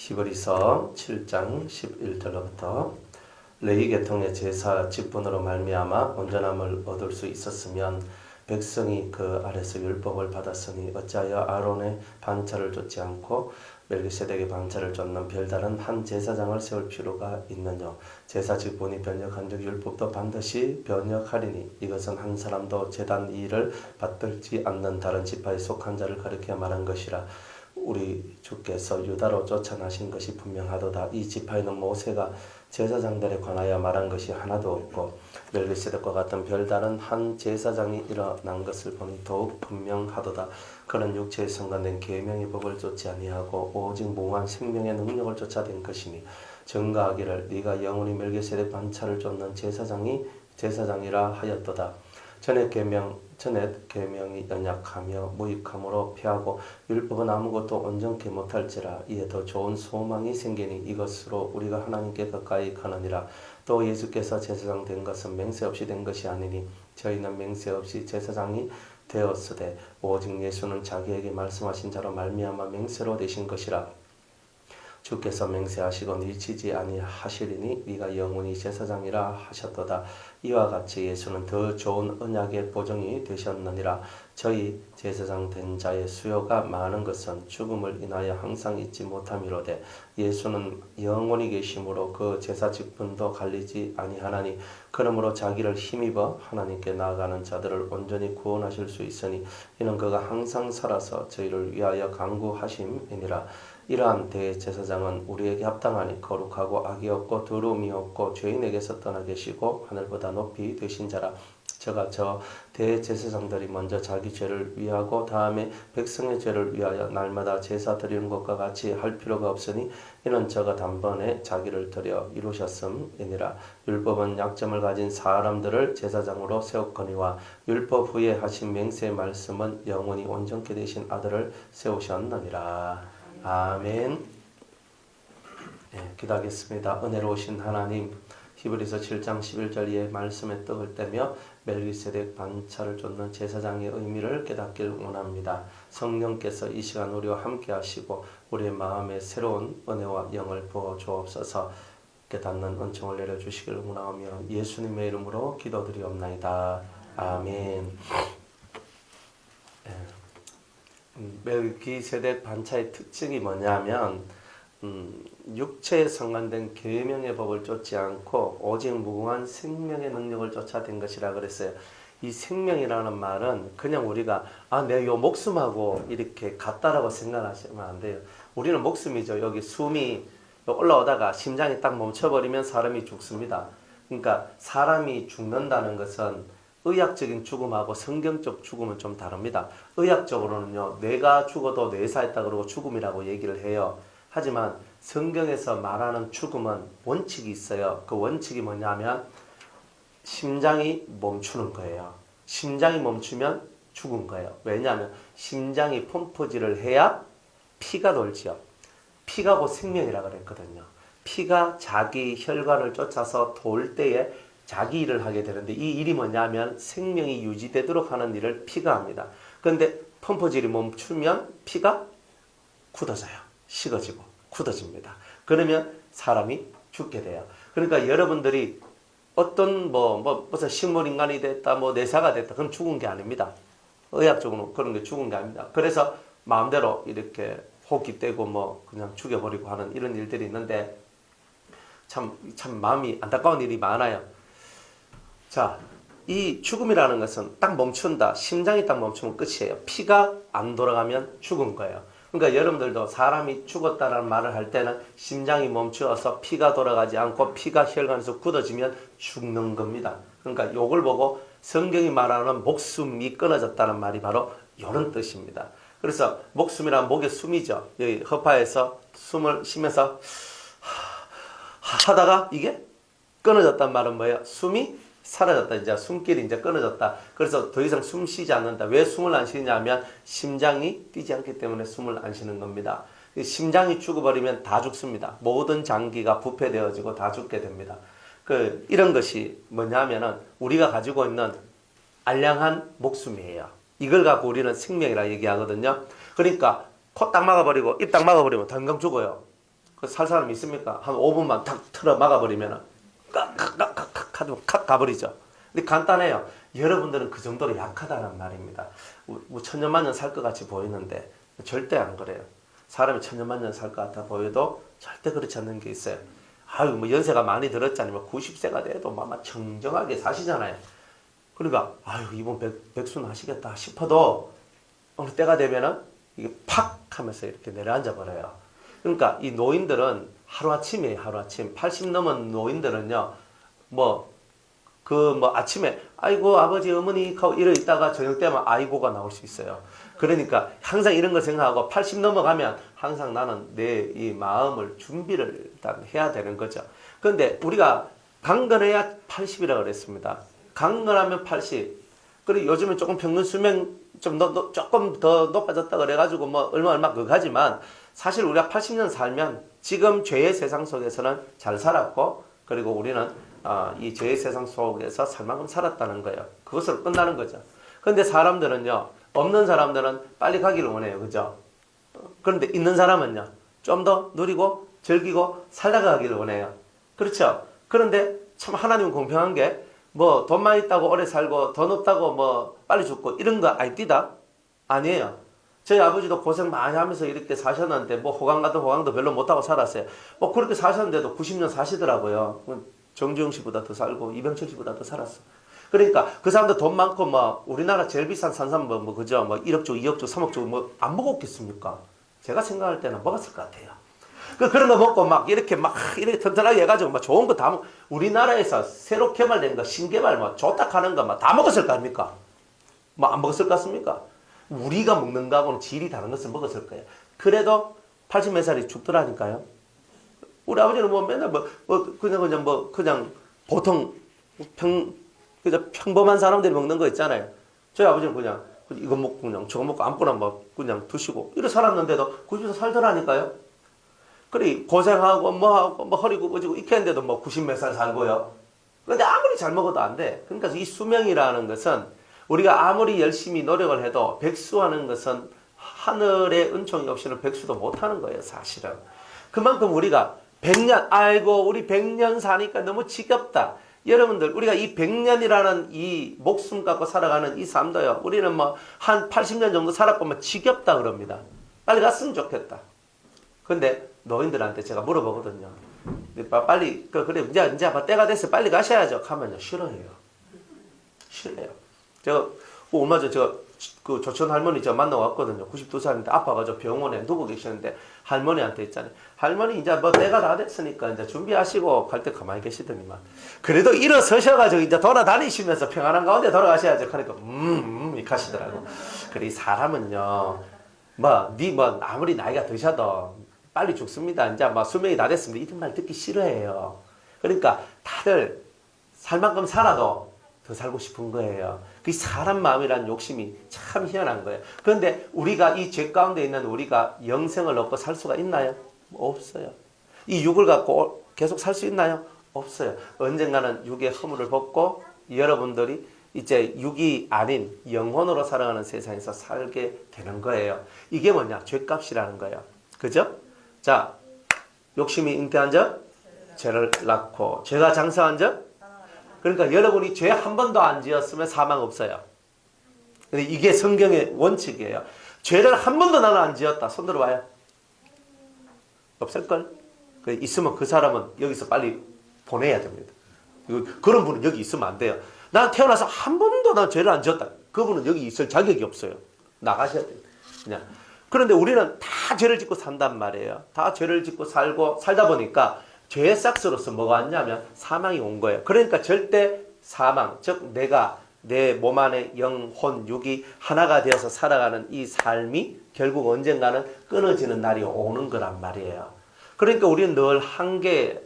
히브리서 7장 11절로부터 레위 계통의 제사 직분으로 말미암아 온전함을 얻을 수 있었으면 백성이 그 아래서 율법을 받았으니 어찌하여 아론의 반차를 쫓지 않고 멜기세덱의 반차를 쫓는 별다른 한 제사장을 세울 필요가 있느냐. 제사 직분이 변역한즉 율법도 반드시 변역하리니 이것은 한 사람도 제단 일을 받들지 않는 다른 지파에 속한 자를 가리켜 말한 것이라. 우리 주께서 유다로 쫓아나신 것이 분명하도다. 이 지파에는 모세가 제사장들에 관하여 말한 것이 하나도 없고 멜기세덱과 같은 별다른 한 제사장이 일어난 것을 보니 더욱 분명하도다. 그는 육체에 성간된 계명의 법을 쫓지 아니하고 오직 무한 생명의 능력을 쫓아낸 것이니 증거하기를 네가 영원히 멜기세덱 반차를 쫓는 제사장이라 하였도다. 전에 계명이 연약하며 무익함으로 패하고 율법은 아무것도 온전케 못할지라. 이에 더 좋은 소망이 생기니 이것으로 우리가 하나님께 가까이 가느니라. 또 예수께서 제사장 된 것은 맹세 없이 된 것이 아니니 저희는 맹세 없이 제사장이 되었으되 오직 예수는 자기에게 말씀하신 자로 말미암아 맹세로 되신 것이라. 주께서 맹세하시고 잊히지 아니하시리니 네가 영원히 제사장이라 하셨도다. 이와 같이 예수는 더 좋은 언약의 보증이 되셨느니라. 저희 제사장 된 자의 수요가 많은 것은 죽음을 인하여 항상 잊지 못함이로되 예수는 영원히 계심으로 그 제사 직분도 갈리지 아니하나니 그러므로 자기를 힘입어 하나님께 나아가는 자들을 온전히 구원하실 수 있으니 이는 그가 항상 살아서 저희를 위하여 간구하심이니라. 이러한 대제사장은 우리에게 합당하니 거룩하고 악이 없고 더러움이 없고 죄인에게서 떠나 계시고 하늘보다 높이 되신 자라. 저가 저 대제사장들이 먼저 자기 죄를 위하고 다음에 백성의 죄를 위하여 날마다 제사 드리는 것과 같이 할 필요가 없으니 이는 저가 단번에 자기를 드려 이루셨음이니라. 율법은 약점을 가진 사람들을 제사장으로 세웠거니와 율법 후에 하신 맹세의 말씀은 영원히 온전케 되신 아들을 세우셨느니라. 아멘. 기도하겠습니다. 은혜로우신 하나님, 히브리서 7장 11절의 말씀에 떡을 떼며 멜기세덱 반차를 쫓는 제사장의 의미를 깨닫길 원합니다. 성령께서 이 시간 우리와 함께 하시고 우리의 마음에 새로운 은혜와 영을 부어 주옵소서. 깨닫는 은총을 내려주시길 원하오며 예수님의 이름으로 기도드리옵나이다. 아멘. 멜기세덱 반차의 특징이 뭐냐면 육체에 성간된 계명의 법을 쫓지 않고 오직 무궁한 생명의 능력을 쫓아낸 것이라 그랬어요. 이 생명이라는 말은 그냥 우리가 내 요 목숨하고 이렇게 같다라고 생각하시면 안 돼요. 우리는 목숨이죠. 여기 숨이 올라오다가 심장이 딱 멈춰버리면 사람이 죽습니다. 그러니까 사람이 죽는다는 것은 의학적인 죽음하고 성경적 죽음은 좀 다릅니다. 의학적으로는요, 뇌가 죽어도 뇌사했다 그러고 죽음이라고 얘기를 해요. 하지만 성경에서 말하는 죽음은 원칙이 있어요. 그 원칙이 뭐냐면 심장이 멈추는 거예요. 심장이 멈추면 죽은 거예요. 왜냐하면 심장이 펌프질을 해야 피가 돌지요. 피가 곧 생명이라 그랬거든요. 피가 자기 혈관을 쫓아서 돌 때에 자기 일을 하게 되는데 이 일이 뭐냐면 생명이 유지되도록 하는 일을 피가 합니다. 그런데 펌프질이 멈추면 피가 굳어져요. 식어지고 굳어집니다. 그러면 사람이 죽게 돼요. 그러니까 여러분들이 어떤 무슨 식물인간이 됐다, 내사가 됐다, 그건 죽은 게 아닙니다. 의학적으로 그런 게 죽은 게 아닙니다. 그래서 마음대로 이렇게 호흡기 떼고 그냥 죽여버리고 하는 이런 일들이 있는데 참 마음이 안타까운 일이 많아요. 자, 이 죽음이라는 것은 딱 멈춘다. 심장이 딱 멈추면 끝이에요. 피가 안 돌아가면 죽은 거예요. 그러니까 여러분들도 사람이 죽었다라는 말을 할 때는 심장이 멈추어서 피가 돌아가지 않고 피가 혈관에서 굳어지면 죽는 겁니다. 그러니까 요걸 보고 성경이 말하는 목숨이 끊어졌다는 말이 바로 이런 뜻입니다. 그래서 목숨이란 목의 숨이죠. 여기 허파에서 숨을 쉬면서 하다가 이게 끊어졌단 말은 뭐예요? 숨이 사라졌다. 이제 숨길이 이제 끊어졌다. 그래서 더 이상 숨 쉬지 않는다. 왜 숨을 안 쉬냐면 심장이 뛰지 않기 때문에 숨을 안 쉬는 겁니다. 심장이 죽어버리면 다 죽습니다. 모든 장기가 부패되어지고 다 죽게 됩니다. 이런 것이 뭐냐면은 우리가 가지고 있는 알량한 목숨이에요. 이걸 갖고 우리는 생명이라 얘기하거든요. 그러니까 코 딱 막아버리고 입 딱 막아버리면 당장 죽어요. 살 사람 있습니까? 한 5분만 탁 틀어 막아버리면은 칵칵칵칵 하고 칵 가버리죠. 근데 간단해요. 여러분들은 그 정도로 약하다는 말입니다. 뭐 천년만년 살 것 같이 보이는데 절대 안 그래요. 사람이 천년만년 살 것 같아 보여도 절대 그렇지 않는 게 있어요. 아유, 뭐 연세가 많이 들었잖아요. 90세가 돼도 막 청정하게 사시잖아요. 그러니까 아유, 이번 백순 하시겠다 싶어도 어느 때가 되면은 이게 팍 하면서 이렇게 내려앉아 버려요. 그러니까 이 노인들은 하루아침이에요. 하루아침. 80 넘은 노인들은요. 아침에 아이고 아버지 어머니 하고 이러 있다가 저녁 때면 아이고가 나올 수 있어요. 그러니까 항상 이런 걸 생각하고 80 넘어가면 항상 나는 내 이 마음을 준비를 일단 해야 되는 거죠. 그런데 우리가 강건해야 80이라고 그랬습니다. 강건하면 80. 그리고 요즘은 조금 평균 수명 조금 더 높아졌다 그래가지고 뭐 얼마 그하지만 사실 우리가 80년 살면 지금 죄의 세상 속에서는 잘 살았고 그리고 우리는 이 죄의 세상 속에서 살 만큼 살았다는 거예요. 그것으로 끝나는 거죠. 그런데 사람들은요, 없는 사람들은 빨리 가기를 원해요. 그죠? 그런데 있는 사람은요, 좀 더 누리고 즐기고 살다가기를 원해요. 그렇죠? 그런데 참 하나님은 공평한 게 뭐 돈만 있다고 오래 살고 돈 없다고 뭐 빨리 죽고 이런 거 아니디다? 아니에요. 저희 아버지도 고생 많이 하면서 이렇게 사셨는데 뭐 호강 같은 호강도 별로 못하고 살았어요. 뭐 그렇게 사셨는데도 90년 사시더라고요. 정주영 씨보다 더 살고 이병철 씨보다 더 살았어. 그러니까 그 사람들 돈 많고 뭐 우리나라 제일 비싼 산삼 뭐 그죠? 뭐 1억 주, 2억 주, 3억 주 뭐 안 먹었겠습니까? 제가 생각할 때는 먹었을 것 같아요. 그런 거 먹고 막 이렇게 튼튼하게 해가지고 막 좋은 거 다 우리나라에서 새로 개발된 거 신개발 뭐 좋다 하는 거 막 다 먹었을 거 아닙니까? 뭐 안 먹었을 것 같습니까? 우리가 먹는 거하고는 질이 다른 것을 먹었을 거예요. 그래도 80 몇 살이 죽더라니까요. 우리 아버지는 뭐 맨날 그냥 보통 그냥 평범한 사람들이 먹는 거 있잖아요. 저희 아버지는 그냥 이거 먹고 그냥 저거 먹고 아무거나 뭐 그냥 드시고 이래 살았는데도 90세 살더라니까요. 그래 고생하고 뭐하고 뭐 허리 굽어지고 이렇게 했는데도 뭐 90 몇 살 살고요. 근데 아무리 잘 먹어도 안 돼. 그러니까 이 수명이라는 것은 우리가 아무리 열심히 노력을 해도 백수하는 것은 하늘의 은총이 없이는 백수도 못하는 거예요. 사실은. 그만큼 우리가 100년 아이고 우리 100년 사니까 너무 지겹다. 여러분들 우리가 이 100년이라는 이 목숨 갖고 살아가는 이 삶도요. 우리는 뭐 한 80년 정도 살아보면 지겹다 그럽니다. 빨리 갔으면 좋겠다. 근데 노인들한테 제가 물어보거든요. 빨리 그래 이제 때가 됐어요. 빨리 가셔야죠. 하면요 싫어해요. 싫어요. 제가 얼마 전에 제가 그 조천 할머니 제가 만나고 왔거든요. 92살인데 아파가지고 병원에 누워 계시는데 할머니한테 있잖아요. 할머니 이제 뭐 때가 다 됐으니까 이제 준비하시고 갈 때 가만히 계시더니만 그래도 일어서셔가지고 이제 돌아다니시면서 평안한 가운데 돌아가셔야죠. 하니까 이렇게 하시더라고. 그래 이 사람은요 아무리 나이가 드셔도 빨리 죽습니다. 이제 막 수명이 다 됐습니다. 이런 말 듣기 싫어해요. 그러니까 다들 살 만큼 살아도 더 살고 싶은 거예요. 그 사람 마음이라는 욕심이 참 희한한 거예요. 그런데 우리가 이 죄 가운데 있는 우리가 영생을 얻고 살 수가 있나요? 없어요. 이 육을 갖고 계속 살 수 있나요? 없어요. 언젠가는 육의 허물을 벗고 여러분들이 이제 육이 아닌 영혼으로 살아가는 세상에서 살게 되는 거예요. 이게 뭐냐? 죄값이라는 거예요. 그죠? 자, 욕심이 잉태한 적, 죄를 낳고, 죄가 장사한 적, 그러니까 여러분이 죄 한 번도 안 지었으면 사망 없어요. 근데 이게 성경의 원칙이에요. 죄를 한 번도 나는 안 지었다. 손 들어봐요. 없을걸? 있으면 그 사람은 여기서 빨리 보내야 됩니다. 그런 분은 여기 있으면 안 돼요. 난 태어나서 한 번도 난 죄를 안 지었다. 그분은 여기 있을 자격이 없어요. 나가셔야 돼요. 그냥. 그런데 우리는 다 죄를 짓고 산단 말이에요. 다 죄를 짓고 살다 보니까 죄의 싹스로서 뭐가 왔냐면 사망이 온 거예요. 그러니까 절대 사망, 즉 내가 내 몸 안에 영혼, 육이 하나가 되어서 살아가는 이 삶이 결국 언젠가는 끊어지는 날이 오는 거란 말이에요. 그러니까 우리는 늘 한계에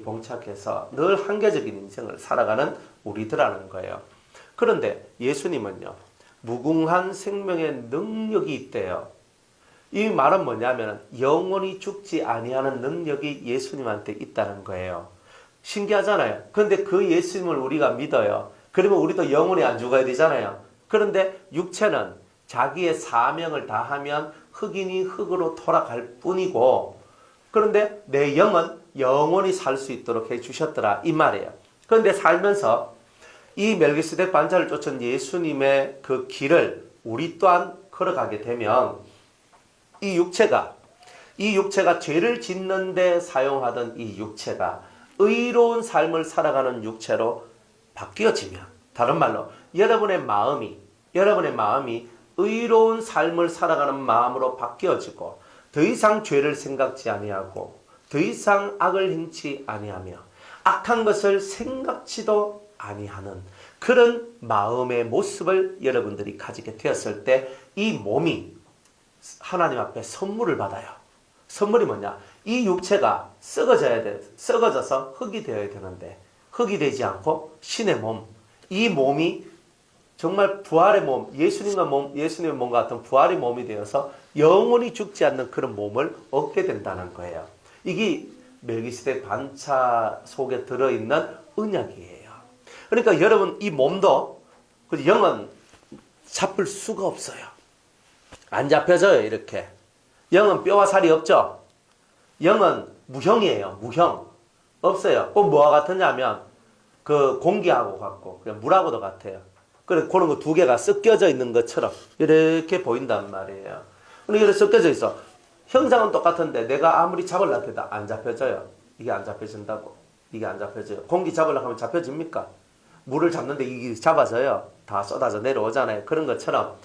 봉착해서 늘 한계적인 인생을 살아가는 우리들라는 거예요. 그런데 예수님은요. 무궁한 생명의 능력이 있대요. 이 말은 뭐냐면 영원히 죽지 아니하는 능력이 예수님한테 있다는 거예요. 신기하잖아요. 그런데 그 예수님을 우리가 믿어요. 그러면 우리도 영원히 안 죽어야 되잖아요. 그런데 육체는 자기의 사명을 다하면 흑인이 흑으로 돌아갈 뿐이고 그런데 내 영은 영원히 살 수 있도록 해주셨더라 이 말이에요. 그런데 살면서 이 멜기세덱 반차를 쫓은 예수님의 그 길을 우리 또한 걸어가게 되면 이 육체가 죄를 짓는 데 사용하던 이 육체가 의로운 삶을 살아가는 육체로 바뀌어지면, 다른 말로 여러분의 마음이 의로운 삶을 살아가는 마음으로 바뀌어지고 더 이상 죄를 생각지 아니하고 더 이상 악을 행치 아니하며 악한 것을 생각지도 아니하는 그런 마음의 모습을 여러분들이 가지게 되었을 때 이 몸이 하나님 앞에 선물을 받아요. 선물이 뭐냐? 이 육체가 썩어져서 흙이 되어야 되는데 흙이 되지 않고 신의 몸, 이 몸이 정말 부활의 몸, 예수님의 몸과 같은 부활의 몸이 되어서 영원히 죽지 않는 그런 몸을 얻게 된다는 거예요. 이게 멜기세덱 반차 속에 들어있는 언약이에요. 그러니까 여러분 이 몸도 영은 잡을 수가 없어요. 안 잡혀져요. 이렇게. 영은 뼈와 살이 없죠. 영은 무형이에요. 무형. 없어요. 꼭 뭐와 같으냐면 그 공기하고 같고 그냥 물하고도 같아요. 그런 거 두 개가 섞여져 있는 것처럼 이렇게 보인단 말이에요. 근데 이렇게 섞여져 있어. 형상은 똑같은데 내가 아무리 잡으려고 해도 안 잡혀져요. 이게 안 잡혀진다고. 이게 안 잡혀져요. 공기 잡으려고 하면 잡혀집니까? 물을 잡는데 이게 잡아서요. 다 쏟아져 내려오잖아요. 그런 것처럼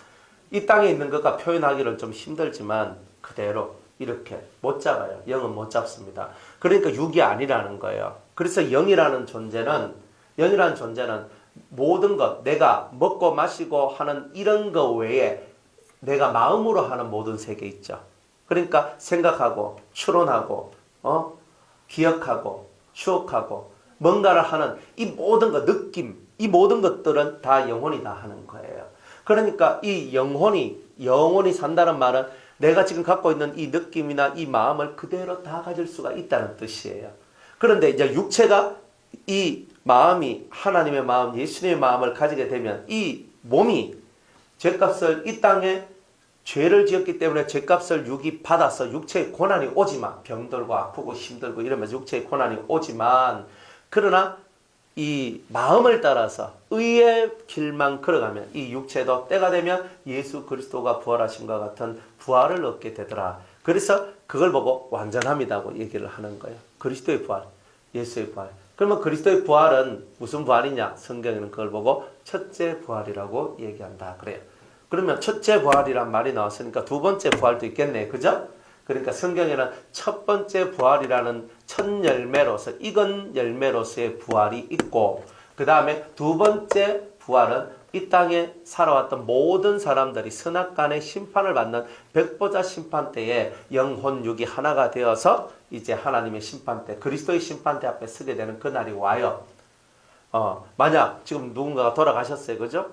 이 땅에 있는 것과 표현하기는 좀 힘들지만 그대로 이렇게 못 잡아요. 영은 못 잡습니다. 그러니까 육이 아니라는 거예요. 그래서 영이라는 존재는 모든 것, 내가 먹고 마시고 하는 이런 거 외에 내가 마음으로 하는 모든 세계 있죠. 그러니까 생각하고 추론하고 기억하고 추억하고 뭔가를 하는 이 모든 것, 느낌, 이 모든 것들은 다 영혼이 다 하는 거예요. 그러니까 이 영혼이 산다는 말은 내가 지금 갖고 있는 이 느낌이나 이 마음을 그대로 다 가질 수가 있다는 뜻이에요. 그런데 이제 육체가 이 마음이 하나님의 마음, 예수님의 마음을 가지게 되면 이 몸이 죄값을 이 땅에 죄를 지었기 때문에 죄값을 육이 받아서 육체의 고난이 오지만 병들고 아프고 힘들고 이러면서 육체의 고난이 오지만 그러나 이 마음을 따라서 의의 길만 걸어가면 이 육체도 때가 되면 예수 그리스도가 부활하심과 같은 부활을 얻게 되더라. 그래서 그걸 보고 완전함이라고 얘기를 하는 거예요. 그리스도의 부활, 예수의 부활. 그러면 그리스도의 부활은 무슨 부활이냐? 성경에는 그걸 보고 첫째 부활이라고 얘기한다. 그래요. 그러면 첫째 부활이란 말이 나왔으니까 두 번째 부활도 있겠네. 그죠? 그러니까 성경에는 첫 번째 부활이라는 첫 열매로서, 익은 열매로서의 부활이 있고, 그 다음에 두 번째 부활은 이 땅에 살아왔던 모든 사람들이 선악간의 심판을 받는 백보자 심판 때에 영혼 육이 하나가 되어서 이제 하나님의 심판 때, 그리스도의 심판 때 앞에 서게 되는 그날이 와요. 만약 지금 누군가가 돌아가셨어요. 그죠?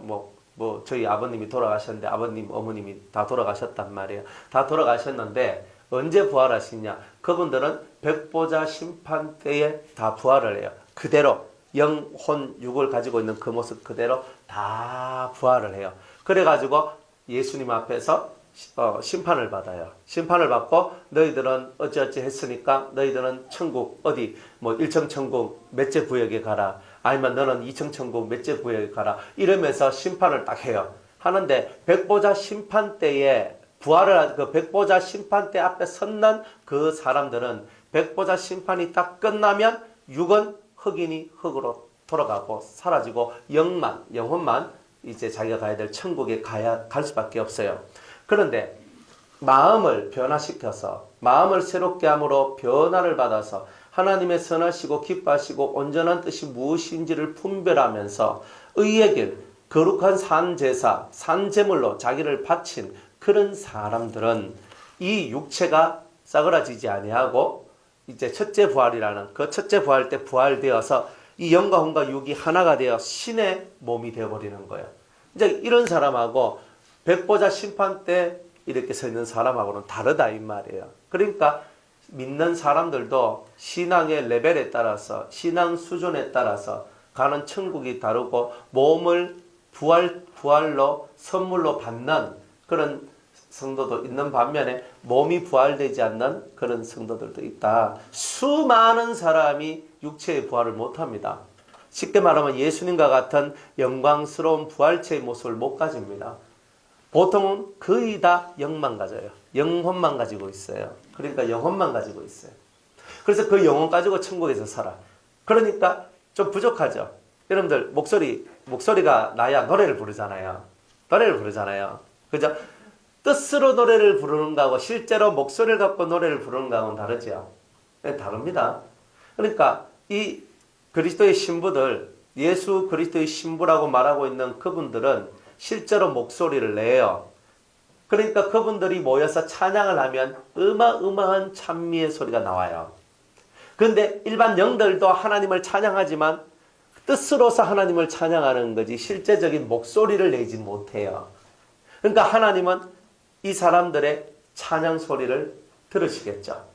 저희 아버님이 돌아가셨는데 아버님, 어머님이 다 돌아가셨단 말이에요. 다 돌아가셨는데 언제 부활하시냐? 그분들은 백보자 심판 때에 다 부활을 해요. 그대로 영혼 육을 가지고 있는 그 모습 그대로 다 부활을 해요. 그래가지고 예수님 앞에서 심판을 받아요. 심판을 받고 너희들은 어찌어찌 했으니까 너희들은 천국 어디 1층 천국 몇째 구역에 가라. 아니면 너는 2층 천국 몇째 구역에 가라. 이러면서 심판을 딱 해요. 하는데 백보자 심판 때에 그 백보자 심판 때 앞에 섰는 그 사람들은 백보자 심판이 딱 끝나면 육은 흑인이 흑으로 돌아가고 사라지고 영혼만 이제 자기가 가야 될 천국에 갈 수밖에 없어요. 그런데 마음을 변화시켜서 마음을 새롭게 함으로 변화를 받아서 하나님의 선하시고 기뻐하시고 온전한 뜻이 무엇인지를 분별하면서 의의 길, 거룩한 산제사, 산제물로 자기를 바친 그런 사람들은 이 육체가 싸그라지지 아니하고 이제 첫째 부활이라는 그 첫째 부활 때 부활되어서 이 영과 혼과 육이 하나가 되어 신의 몸이 되어버리는 거예요. 이제 이런 사람하고 백보자 심판 때 이렇게 서 있는 사람하고는 다르다 이 말이에요. 그러니까 믿는 사람들도 신앙의 레벨에 따라서 신앙 수준에 따라서 가는 천국이 다르고 몸을 부활로 선물로 받는 그런 성도도 있는 반면에 몸이 부활되지 않는 그런 성도들도 있다. 수많은 사람이 육체의 부활을 못합니다. 쉽게 말하면 예수님과 같은 영광스러운 부활체의 모습을 못 가집니다. 보통은 거의 다 영만 가져요. 영혼만 가지고 있어요. 그러니까 영혼만 가지고 있어요. 그래서 그 영혼 가지고 천국에서 살아. 그러니까 좀 부족하죠. 여러분들 목소리가 나야 노래를 부르잖아요. 그죠? 뜻으로 노래를 부르는 거하고 실제로 목소리를 갖고 노래를 부르는 거하고는 다르죠. 네, 다릅니다. 그러니까 이 그리스도의 신부들, 예수 그리스도의 신부라고 말하고 있는 그분들은 실제로 목소리를 내요. 그러니까 그분들이 모여서 찬양을 하면 어마어마한 찬미의 소리가 나와요. 그런데 일반 영들도 하나님을 찬양하지만 뜻으로서 하나님을 찬양하는 거지 실제적인 목소리를 내지 못해요. 그러니까 하나님은 이 사람들의 찬양 소리를 들으시겠죠.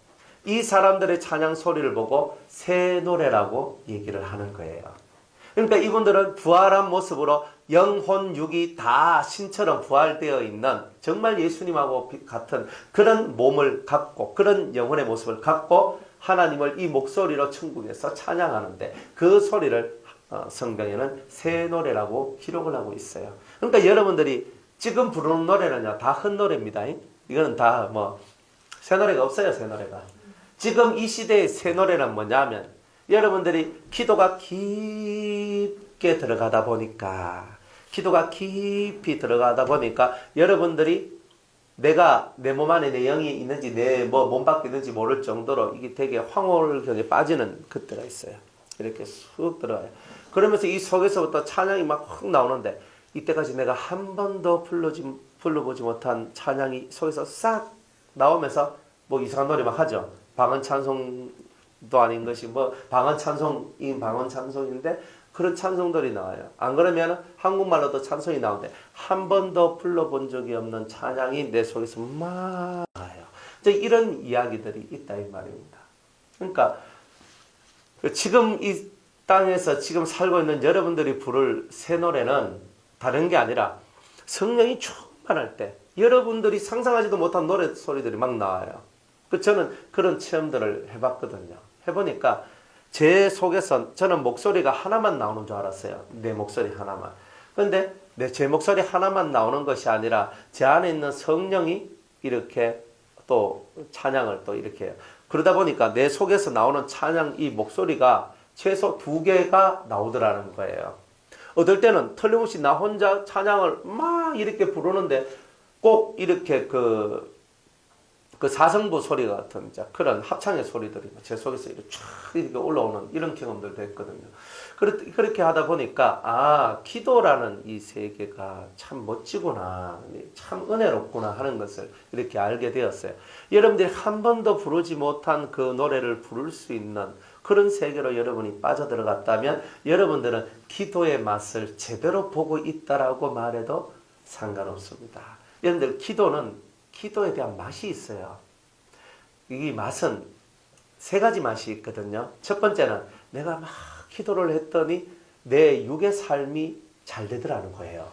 이 사람들의 찬양 소리를 보고 새 노래라고 얘기를 하는 거예요. 그러니까 이분들은 부활한 모습으로 영혼, 육이 다 신처럼 부활되어 있는 정말 예수님하고 같은 그런 몸을 갖고 그런 영혼의 모습을 갖고 하나님을 이 목소리로 천국에서 찬양하는데 그 소리를 성경에는 새 노래라고 기록을 하고 있어요. 그러니까 여러분들이 지금 부르는 노래는요 다 헛노래입니다. 이거는 다 새 노래가 없어요. 새 노래가. 지금 이 시대의 새 노래는 뭐냐면 여러분들이 기도가 깊게 들어가다 보니까 여러분들이 내가 내 몸 안에 내 영이 있는지 내 몸 밖에 있는지 모를 정도로 이게 되게 황홀경에 빠지는 그때가 있어요. 이렇게 쑥 들어가요. 그러면서 이 속에서부터 찬양이 막 확 나오는데 이때까지 내가 한 번도 불러보지 못한 찬양이 속에서 싹 나오면서 이상한 노래 막 하죠. 방언 찬송도 아닌 것이 방언 찬송인데 그런 찬송들이 나와요. 안 그러면 한국말로도 찬송이 나오는데 한 번도 불러본 적이 없는 찬양이 내 속에서 막 나와요. 이런 이야기들이 있다 이 말입니다. 그러니까 지금 이 땅에서 지금 살고 있는 여러분들이 부를 새 노래는 다른 게 아니라 성령이 충만할 때 여러분들이 상상하지도 못한 노래 소리들이 막 나와요. 저는 그런 체험들을 해봤거든요. 해보니까 제 속에서 저는 목소리가 하나만 나오는 줄 알았어요. 내 목소리 하나만. 그런데 제 목소리 하나만 나오는 것이 아니라 제 안에 있는 성령이 이렇게 또 찬양을 또 이렇게 해요. 그러다 보니까 내 속에서 나오는 찬양 이 목소리가 최소 2개가 나오더라는 거예요. 어떨 때는 틀림없이 나 혼자 찬양을 막 이렇게 부르는데 꼭 이렇게 그 사성부 소리 같은 그런 합창의 소리들이 제 속에서 이렇게 올라오는 이런 경험들도 했거든요. 그렇게 하다 보니까 기도라는 이 세계가 참 멋지구나, 참 은혜롭구나 하는 것을 이렇게 알게 되었어요. 여러분들이 한 번도 부르지 못한 그 노래를 부를 수 있는 그런 세계로 여러분이 빠져들어갔다면 여러분들은 기도의 맛을 제대로 보고 있다라고 말해도 상관없습니다. 여러분들 기도에 대한 맛이 있어요. 이 맛은 3가지 맛이 있거든요. 첫 번째는 내가 막 기도를 했더니 내 육의 삶이 잘 되더라는 거예요.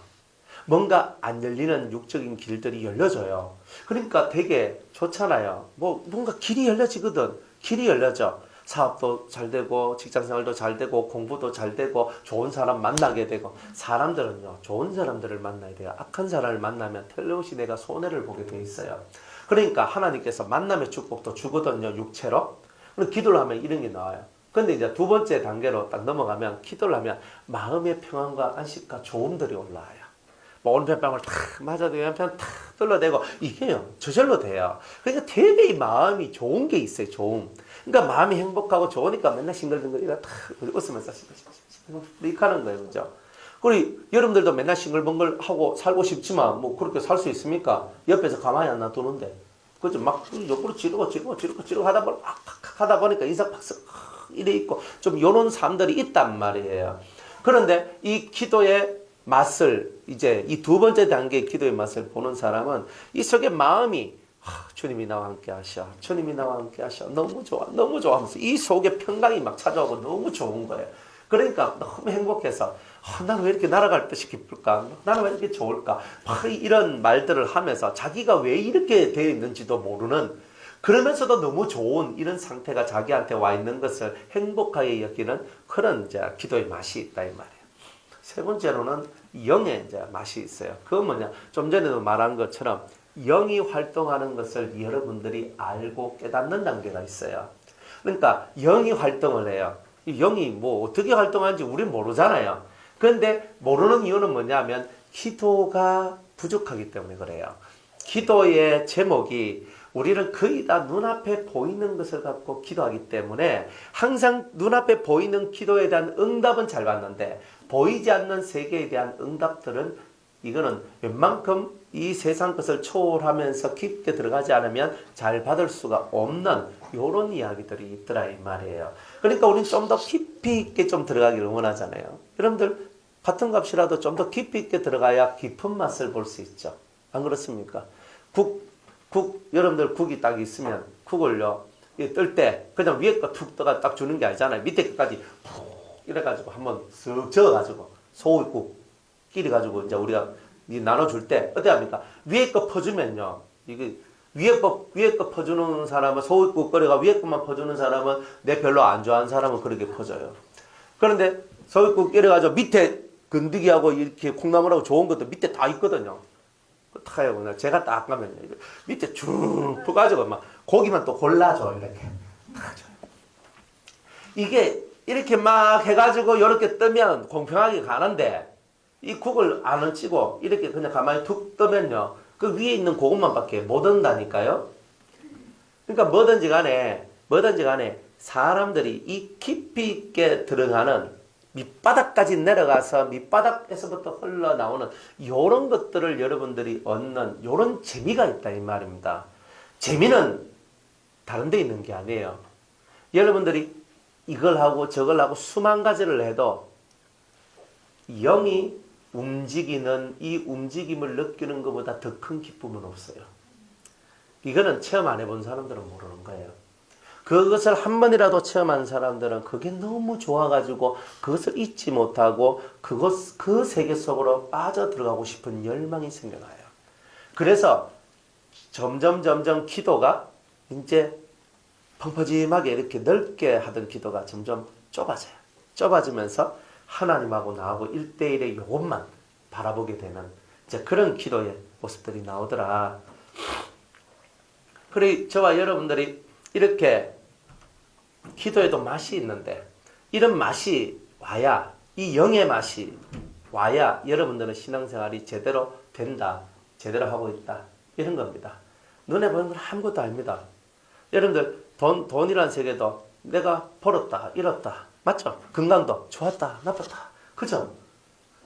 뭔가 안 열리는 육적인 길들이 열려져요. 그러니까 되게 좋잖아요. 뭔가 길이 열려지거든. 길이 열려져. 사업도 잘 되고 직장생활도 잘 되고 공부도 잘 되고 좋은 사람 만나게 되고 사람들은요 좋은 사람들을 만나야 돼요. 악한 사람을 만나면 틀림없이 내가 손해를 보게 돼 있어요. 그러니까 하나님께서 만남의 축복도 주거든요. 육체로. 그럼 기도를 하면 이런 게 나와요. 근데 이제 2번째 단계로 딱 넘어가면 기도를 하면 마음의 평안과 안식과 좋음들이 올라와요. 온병방울 탁 맞아도 왼편 탁 둘러대고 이게요 저절로 돼요. 그러니까 되게 이 마음이 좋은 게 있어요. 좋음. 그러니까 마음이 행복하고 좋으니까 맨날 싱글벙글 이렇게 탁 웃으면서 이렇게 하는 거예요. 그죠? 그리고 여러분들도 맨날 싱글벙글 하고 살고 싶지만 그렇게 살 수 있습니까? 옆에서 가만히 안 놔두는데 그죠? 막 옆으로 지르고 하다 보니까 인사박스 이래 있고 좀 요런 사람들이 있단 말이에요. 그런데 이 기도의 맛을 이제 이 2번째 단계의 기도의 맛을 보는 사람은 이 속에 마음이 주님이 나와 함께 하셔. 주님이 나와 함께 하셔. 너무 좋아. 너무 좋아 하면서 이 속에 평강이 막 찾아오고 너무 좋은 거예요. 그러니까 너무 행복해서 나는 왜 이렇게 날아갈 듯이 기쁠까? 나는 왜 이렇게 좋을까? 막 이런 말들을 하면서 자기가 왜 이렇게 되어 있는지도 모르는, 그러면서도 너무 좋은 이런 상태가 자기한테 와 있는 것을 행복하게 여기는 그런 이제 기도의 맛이 있다 이 말이에요. 세 번째로는 영의 이제 맛이 있어요. 그건 뭐냐? 좀 전에도 말한 것처럼 영이 활동하는 것을 여러분들이 알고 깨닫는 단계가 있어요. 그러니까 영이 활동을 해요. 이 영이 뭐 어떻게 활동하는지 우린 모르잖아요. 그런데 모르는 이유는 뭐냐면 기도가 부족하기 때문에 그래요. 기도의 제목이 우리는 거의 다 눈앞에 보이는 것을 갖고 기도하기 때문에 항상 눈앞에 보이는 기도에 대한 응답은 잘 받는데 보이지 않는 세계에 대한 응답들은 이거는 웬만큼 이 세상 것을 초월하면서 깊게 들어가지 않으면 잘 받을 수가 없는 이런 이야기들이 있더라 이 말이에요. 그러니까 우리는 좀 더 깊이 있게 좀 들어가기를 원하잖아요. 여러분들 같은 값이라도 좀 더 깊이 있게 들어가야 깊은 맛을 볼 수 있죠. 안 그렇습니까? 여러분들 국이 딱 있으면 국을요 뜰 때 그냥 위에 거 툭 떠가 딱 주는 게 아니잖아요. 밑에 것까지 푹 이래가지고 한번 쓱 저어가지고 소국 끼려가지고 이제 우리가 나눠줄 때 어때 합니까? 위에 거 퍼주면요 이게 위에 거 퍼주는 사람은 소국 끓여가 위에 것만 퍼주는 사람은 내 별로 안 좋아하는 사람은 그렇게 퍼져요. 그런데 소국 끓여가지고 밑에 건더기하고 이렇게 콩나물하고 좋은 것도 밑에 다 있거든요. 타요. 그냥 제가 딱 가면 밑에 쭉 퍼가지고 막 고기만 또 골라줘 이렇게 타줘. 이게 이렇게 막 해가지고 이렇게 뜨면 공평하게 가는데 이 국을 안 얹히고 이렇게 그냥 가만히 툭 뜨면요 그 위에 있는 그것만밖에 못 얻는다니까요. 그러니까 뭐든지 간에 사람들이 이 깊이 있게 들어가는 밑바닥까지 내려가서 밑바닥에서부터 흘러나오는 이런 것들을 여러분들이 얻는 이런 재미가 있다 이 말입니다. 재미는 다른 데 있는 게 아니에요. 여러분들이 이걸 하고 저걸 하고 수만 가지를 해도 영이 움직이는 이 움직임을 느끼는 것보다 더 큰 기쁨은 없어요. 이거는 체험 안 해본 사람들은 모르는 거예요. 그것을 한 번이라도 체험한 사람들은 그게 너무 좋아가지고 그것을 잊지 못하고 그 세계 속으로 빠져들어가고 싶은 열망이 생겨나요. 그래서 점점 기도가 이제 펑퍼짐하게 이렇게 넓게 하던 기도가 점점 좁아져요. 좁아지면서 하나님하고 나하고 1대1의 이것만 바라보게 되는 이제 그런 기도의 모습들이 나오더라. 그래 저와 여러분들이 이렇게 기도에도 맛이 있는데 이런 맛이 와야 이 영의 맛이 와야 여러분들은 신앙생활이 제대로 된다. 제대로 하고 있다. 이런 겁니다. 눈에 보이는 건 아무것도 아닙니다. 여러분들 돈이라는 세계도 내가 벌었다. 잃었다. 맞죠? 건강도 좋았다. 나빴다. 그죠?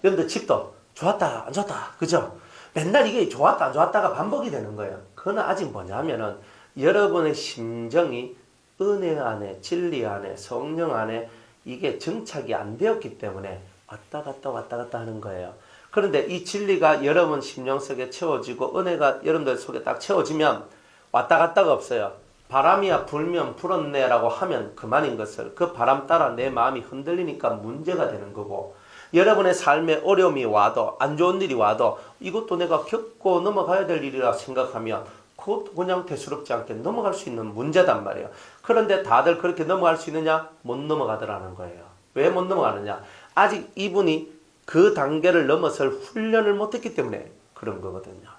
여러분들 집도 좋았다. 안 좋았다. 그죠? 맨날 이게 좋았다. 안 좋았다가 반복이 되는 거예요. 그건 아직 뭐냐면은 여러분의 심정이 은혜 안에, 진리 안에, 성령 안에 이게 정착이 안 되었기 때문에 왔다 갔다 하는 거예요. 그런데 이 진리가 여러분 심령 속에 채워지고 은혜가 여러분들 속에 딱 채워지면 왔다 갔다가 없어요. 바람이야 불면 불었네라고 하면 그만인 것을 그 바람 따라 내 마음이 흔들리니까 문제가 되는 거고 여러분의 삶에 어려움이 와도 안 좋은 일이 와도 이것도 내가 겪고 넘어가야 될 일이라 생각하면 그것도 그냥 대수롭지 않게 넘어갈 수 있는 문제단 말이에요. 그런데 다들 그렇게 넘어갈 수 있느냐? 못 넘어가더라는 거예요. 왜 못 넘어가느냐? 아직 이분이 그 단계를 넘어설 훈련을 못했기 때문에 그런 거거든요.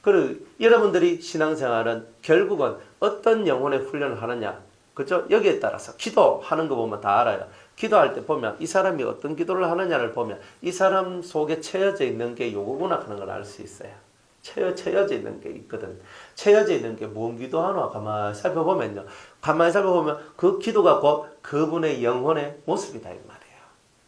그리고 여러분들이 신앙생활은 결국은 어떤 영혼의 훈련을 하느냐? 그죠? 여기에 따라서 기도하는 거 보면 다 알아요. 기도할 때 보면 이 사람이 어떤 기도를 하느냐를 보면 이 사람 속에 채워져 있는 게 요거구나 하는 걸 알 수 있어요. 채워져 있는 게 있거든. 채워져 있는 게 뭔 기도하나 가만히 살펴보면요. 가만히 살펴보면 그 기도가 곧 그분의 영혼의 모습이다 이 말이에요.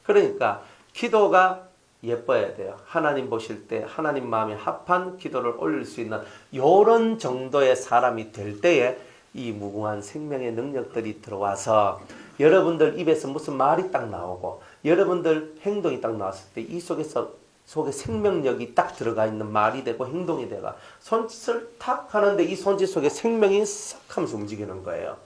그러니까 기도가 예뻐야 돼요. 하나님 보실 때 하나님 마음에 합한 기도를 올릴 수 있는 이런 정도의 사람이 될 때에 이 무궁한 생명의 능력들이 들어와서 여러분들 입에서 무슨 말이 딱 나오고 여러분들 행동이 딱 나왔을 때 이 속에 생명력이 딱 들어가 있는 말이 되고 행동이 되고 손짓을 탁 하는데 이 손짓 속에 생명이 싹 하면서 움직이는 거예요.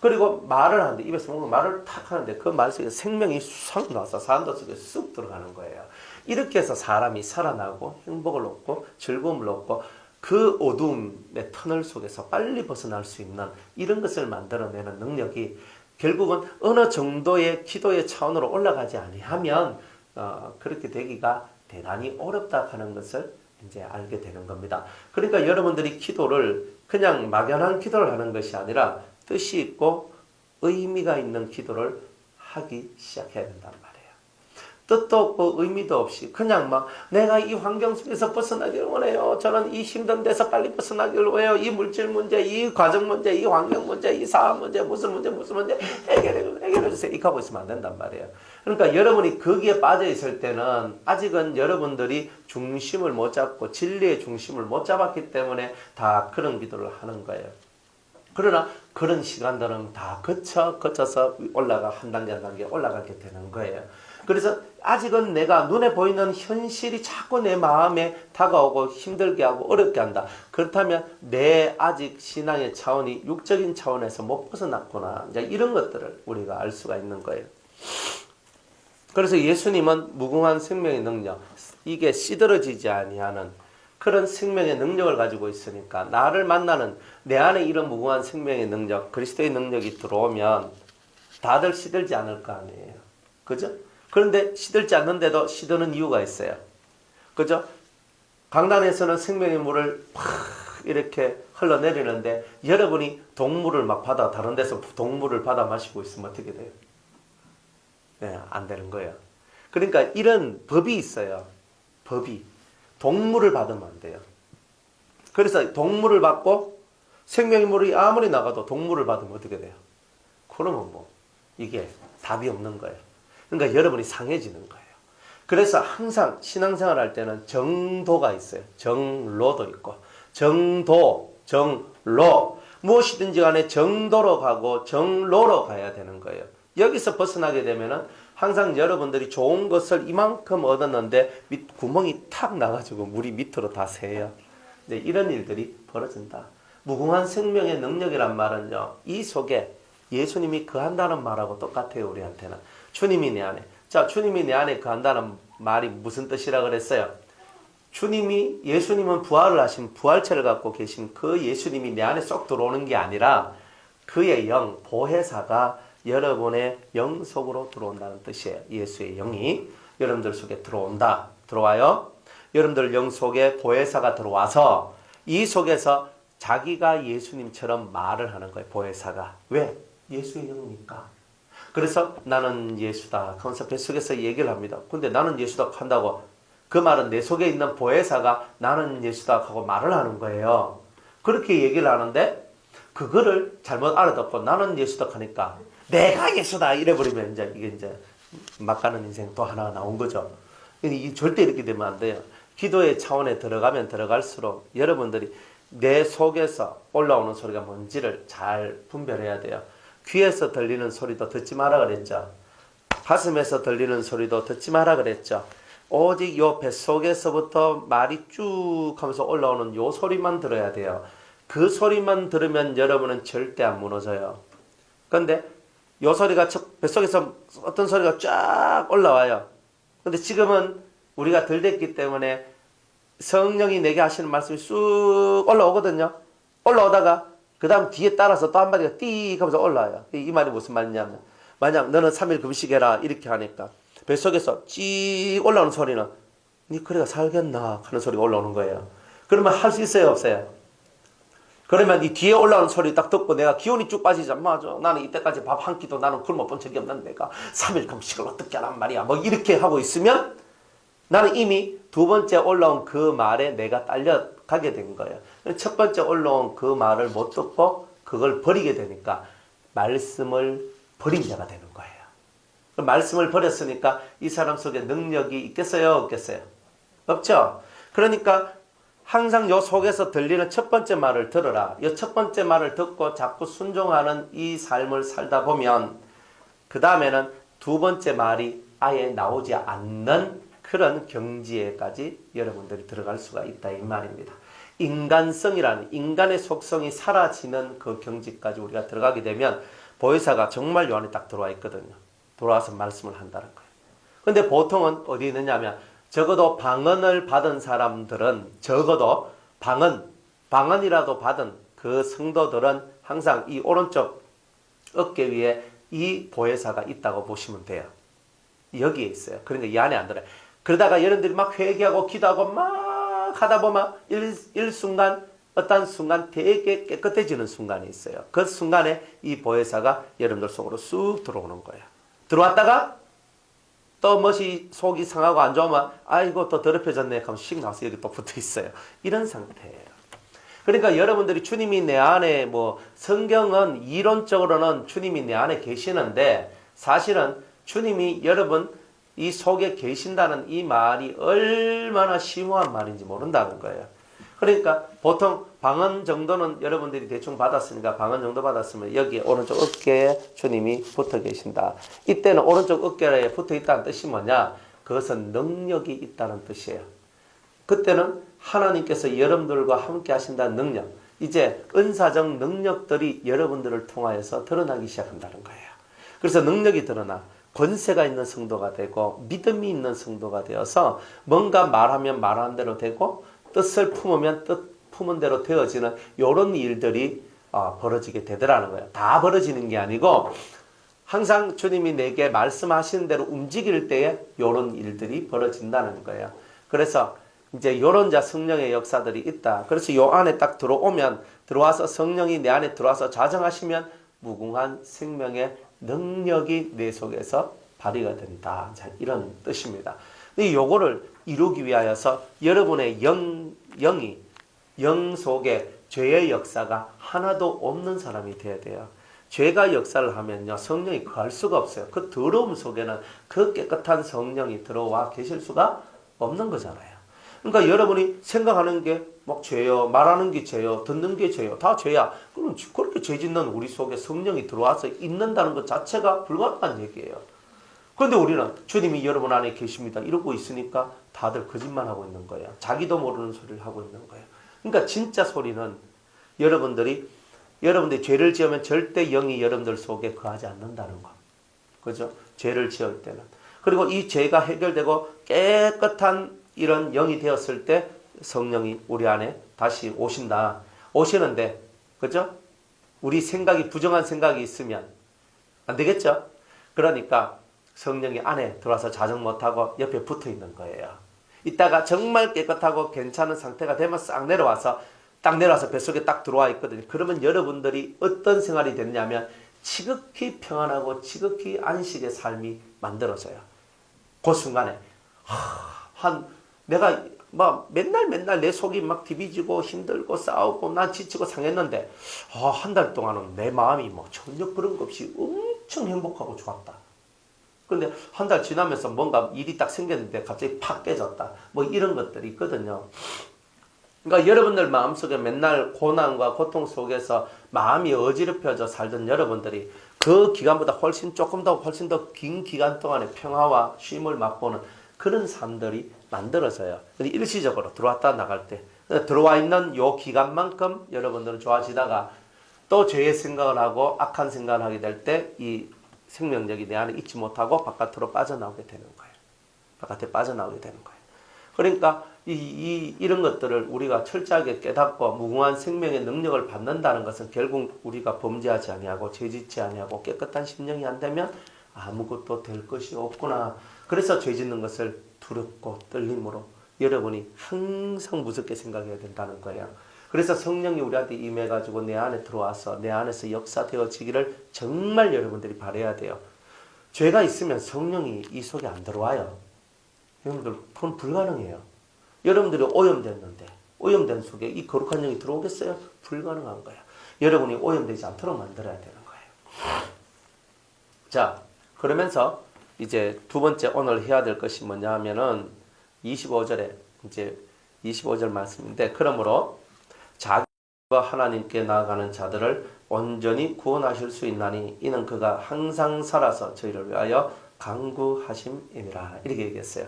그리고 말을 하는데, 입에서 뭔가 말을 탁 하는데 그 말 속에 생명이 싹 나와서 사람들 속에 쑥 들어가는 거예요. 이렇게 해서 사람이 살아나고 행복을 얻고 즐거움을 얻고 그 어두움의 터널 속에서 빨리 벗어날 수 있는 이런 것을 만들어내는 능력이 결국은 어느 정도의 기도의 차원으로 올라가지 아니하면 그렇게 되기가 대단히 어렵다 하는 것을 이제 알게 되는 겁니다. 그러니까 여러분들이 기도를 그냥 막연한 기도를 하는 것이 아니라 뜻이 있고 의미가 있는 기도를 하기 시작해야 된단 말이에요. 뜻도 없고 의미도 없이 그냥 막 내가 이 환경 속에서 벗어나기를 원해요. 저는 이 힘든 데서 빨리 벗어나기를 원해요. 이 물질 문제, 이 과정 문제, 이 환경 문제, 이 사업 문제, 무슨 문제 해결해 주세요. 이렇게 하고 있으면 안 된단 말이에요. 그러니까 여러분이 거기에 빠져 있을 때는 아직은 여러분들이 중심을 못 잡고 진리의 중심을 못 잡았기 때문에 다 그런 기도를 하는 거예요. 그러나 그런 시간들은 다 거쳐서 한 단계 올라가게 되는 거예요. 그래서 아직은 내가 눈에 보이는 현실이 자꾸 내 마음에 다가오고 힘들게 하고 어렵게 한다. 그렇다면 내 아직 신앙의 차원이 육적인 차원에서 못 벗어났구나. 이제 이런 것들을 우리가 알 수가 있는 거예요. 그래서 예수님은 무궁한 생명의 능력, 이게 시들어지지 아니하는 그런 생명의 능력을 가지고 있으니까 나를 만나는 내 안에 이런 무궁한 생명의 능력, 그리스도의 능력이 들어오면 다들 시들지 않을 거 아니에요. 그죠? 그런데 시들지 않는데도 시드는 이유가 있어요. 그죠? 강단에서는 생명의 물을 팍 이렇게 흘러내리는데 여러분이 동물을 막 받아 다른 데서 동물을 받아 마시고 있으면 어떻게 돼요? 네, 안 되는 거예요. 그러니까 이런 법이 있어요. 법이. 동물을 받으면 안 돼요. 그래서 동물을 받고 생명의 물이 아무리 나가도 동물을 받으면 어떻게 돼요? 그러면 뭐 이게 답이 없는 거예요. 그러니까 여러분이 상해지는 거예요. 그래서 항상 신앙생활 할 때는 정도가 있어요. 정로도 있고 정도, 정로 무엇이든지 간에 정도로 가고 정로로 가야 되는 거예요. 여기서 벗어나게 되면은 항상 여러분들이 좋은 것을 이만큼 얻었는데 구멍이 탁 나가지고 물이 밑으로 다 새요. 네, 이런 일들이 벌어진다. 무궁한 생명의 능력이란 말은요, 이 속에 예수님이 거한다는 말하고 똑같아요. 우리한테는 주님이 내 안에. 자, 주님이 내 안에 거한다는 말이 무슨 뜻이라 그랬어요? 예수님은 부활을 하신 부활체를 갖고 계신 그 예수님이 내 안에 쏙 들어오는 게 아니라 그의 영, 보혜사가 여러분의 영 속으로 들어온다는 뜻이에요. 예수의 영이 여러분들 속에 들어온다. 들어와요. 여러분들 영 속에 보혜사가 들어와서 이 속에서 자기가 예수님처럼 말을 하는 거예요. 보혜사가. 왜? 예수의 영이니까. 그래서 나는 예수다 하면서 뱃속에서 얘기를 합니다. 근데 나는 예수다 한다고 그 말은 내 속에 있는 보혜사가 나는 예수다 하고 말을 하는 거예요. 그렇게 얘기를 하는데 그거를 잘못 알아듣고 나는 예수다 하니까 내가 예수다 이래버리면 이게 이제 막 가는 인생 또 하나 나온 거죠. 절대 이렇게 되면 안 돼요. 기도의 차원에 들어가면 들어갈수록 여러분들이 내 속에서 올라오는 소리가 뭔지를 잘 분별해야 돼요. 귀에서 들리는 소리도 듣지 마라 그랬죠. 가슴에서 들리는 소리도 듣지 마라 그랬죠. 오직 요 뱃속에서부터 말이 쭉 하면서 올라오는 요 소리만 들어야 돼요. 그 소리만 들으면 여러분은 절대 안 무너져요. 그런데 요 소리가 뱃속에서 어떤 소리가 쫙 올라와요. 근데 지금은 우리가 덜 됐기 때문에 성령이 내게 하시는 말씀이 쑥 올라오거든요. 올라오다가 그 다음 뒤에 따라서 또 한마디가 띠 하면서 올라와요. 이 말이 무슨 말이냐면 만약 너는 3일 금식해라 이렇게 하니까 뱃속에서 찌 올라오는 소리는 니 그래가 살겠나 하는 소리가 올라오는 거예요. 그러면 할 수 있어요 없어요? 그러면 이 뒤에 올라오는 소리 딱 듣고 내가 기운이 쭉 빠지잖아. 맞아. 나는 이때까지 밥 한 끼도 나는 굶어 본 적이 없는데 내가 3일 금식을 어떻게 하란 말이야. 뭐 이렇게 하고 있으면 나는 이미 두 번째 올라온 그 말에 내가 딸려가게 된 거예요. 첫 번째 올라온 그 말을 못 듣고 그걸 버리게 되니까 말씀을 버린 자가 되는 거예요. 말씀을 버렸으니까 이 사람 속에 능력이 있겠어요? 없겠어요? 없죠? 그러니까 항상 요 속에서 들리는 첫 번째 말을 들어라. 이 첫 번째 말을 듣고 자꾸 순종하는 이 삶을 살다 보면 그 다음에는 두 번째 말이 아예 나오지 않는 그런 경지에까지 여러분들이 들어갈 수가 있다 이 말입니다. 인간성이라는 인간의 속성이 사라지는 그 경지까지 우리가 들어가게 되면 보혜사가 정말 요 안에 딱 들어와 있거든요. 들어와서 말씀을 한다는 거예요. 근데 보통은 어디 있느냐면 적어도 방언을 받은 사람들은 적어도 방언이라도 받은 그 성도들은 항상 이 오른쪽 어깨 위에 이 보혜사가 있다고 보시면 돼요. 여기에 있어요. 그러니까 이 안에 안 들어요. 그러다가 여러분들이 막 회개하고 기도하고 막 하다 보면 일순간 어떤 순간 되게 깨끗해지는 순간이 있어요. 그 순간에 이 보혜사가 여러분들 속으로 쑥 들어오는 거예요. 들어왔다가 또 멋이 속이 상하고 안 좋으면 아이고 또 더럽혀졌네 하면 씩 나와서 여기 또 붙어 있어요. 이런 상태예요. 그러니까 여러분들이 주님이 내 안에 성경은 이론적으로는 주님이 내 안에 계시는데 사실은 주님이 여러분 이 속에 계신다는 이 말이 얼마나 심오한 말인지 모른다는 거예요. 그러니까 보통 방언 정도는 여러분들이 대충 받았으니까 방언 정도 받았으면 여기 오른쪽 어깨에 주님이 붙어 계신다. 이때는 오른쪽 어깨에 붙어 있다는 뜻이 뭐냐? 그것은 능력이 있다는 뜻이에요. 그때는 하나님께서 여러분들과 함께 하신다는 능력, 이제 은사적 능력들이 여러분들을 통하여서 드러나기 시작한다는 거예요. 그래서 능력이 드러나 권세가 있는 성도가 되고 믿음이 있는 성도가 되어서 뭔가 말하면 말하는 대로 되고 뜻을 품으면 뜻 품은 대로 되어지는 이런 일들이 벌어지게 되더라는 거예요. 다 벌어지는 게 아니고 항상 주님이 내게 말씀하시는 대로 움직일 때에 이런 일들이 벌어진다는 거예요. 그래서 이제 이런 성령의 역사들이 있다. 그래서 요 안에 딱 들어와서 성령이 내 안에 들어와서 자정하시면 무궁한 생명의 능력이 내 속에서 발휘가 된다. 자, 이런 뜻입니다. 요거를 이루기 위하여서 여러분의 영 속에 죄의 역사가 하나도 없는 사람이 되어야 돼요. 죄가 역사를 하면요, 성령이 거할 수가 없어요. 그 더러움 속에는 그 깨끗한 성령이 들어와 계실 수가 없는 거잖아요. 그러니까 여러분이 생각하는 게 막 죄요, 말하는 게 죄요, 듣는 게 죄요, 다 죄야. 그럼 그렇게 죄 짓는 우리 속에 성령이 들어와서 있는다는 것 자체가 불가능한 얘기예요. 그런데 우리는 주님이 여러분 안에 계십니다 이러고 있으니까 다들 거짓말하고 있는 거예요. 자기도 모르는 소리를 하고 있는 거예요. 그러니까 진짜 소리는 여러분들이 죄를 지으면 절대 영이 여러분들 속에 거하지 않는다는 거. 그죠? 죄를 지을 때는. 그리고 이 죄가 해결되고 깨끗한 이런 영이 되었을 때 성령이 우리 안에 다시 오시는데, 그죠? 우리 생각이 부정한 생각이 있으면 안 되겠죠? 그러니까 성령이 안에 들어와서 자정 못하고 옆에 붙어 있는 거예요. 이따가 정말 깨끗하고 괜찮은 상태가 되면 딱 내려와서 뱃속에 딱 들어와 있거든요. 그러면 여러분들이 어떤 생활이 됐냐면 지극히 평안하고 지극히 안식의 삶이 만들어져요. 그 순간에 내가 맨날 내 속이 막 디비지고 힘들고 싸우고 난 지치고 상했는데 한 달 동안은 내 마음이 전혀 그런 것 없이 엄청 행복하고 좋았다. 근데 한 달 지나면서 뭔가 일이 딱 생겼는데 갑자기 팍 깨졌다. 이런 것들이 있거든요. 그러니까 여러분들 마음속에 맨날 고난과 고통 속에서 마음이 어지럽혀져 살던 여러분들이 그 기간보다 훨씬 더 긴 기간 동안의 평화와 쉼을 맛보는 그런 삶들이 만들어져요. 일시적으로 들어왔다 나갈 때 들어와 있는 요 기간만큼 여러분들은 좋아지다가 또 죄의 생각을 하고 악한 생각을 하게 될 때 이 생명력이 내 안에 있지 못하고 바깥으로 빠져나오게 되는 거예요. 바깥에 빠져나오게 되는 거예요. 그러니까 이런 것들을 우리가 철저하게 깨닫고 무궁한 생명의 능력을 받는다는 것은 결국 우리가 범죄하지 아니하고 죄짓지 아니하고 깨끗한 심령이 안 되면 아무것도 될 것이 없구나. 그래서 죄 짓는 것을 두렵고 떨림으로 여러분이 항상 무섭게 생각해야 된다는 거예요. 그래서 성령이 우리한테 임해가지고 내 안에 들어와서 내 안에서 역사되어지기를 정말 여러분들이 바라야 돼요. 죄가 있으면 성령이 이 속에 안 들어와요. 여러분들 그건 불가능해요. 여러분들이 오염됐는데 오염된 속에 이 거룩한 영이 들어오겠어요? 불가능한 거예요. 여러분이 오염되지 않도록 만들어야 되는 거예요. 자, 그러면서 이제 두 번째 오늘 해야 될 것이 뭐냐 하면은 25절에 이제 25절 말씀인데, 그러므로 자기와 하나님께 나아가는 자들을 온전히 구원하실 수 있나니 이는 그가 항상 살아서 저희를 위하여 간구하심이니라. 이렇게 얘기했어요.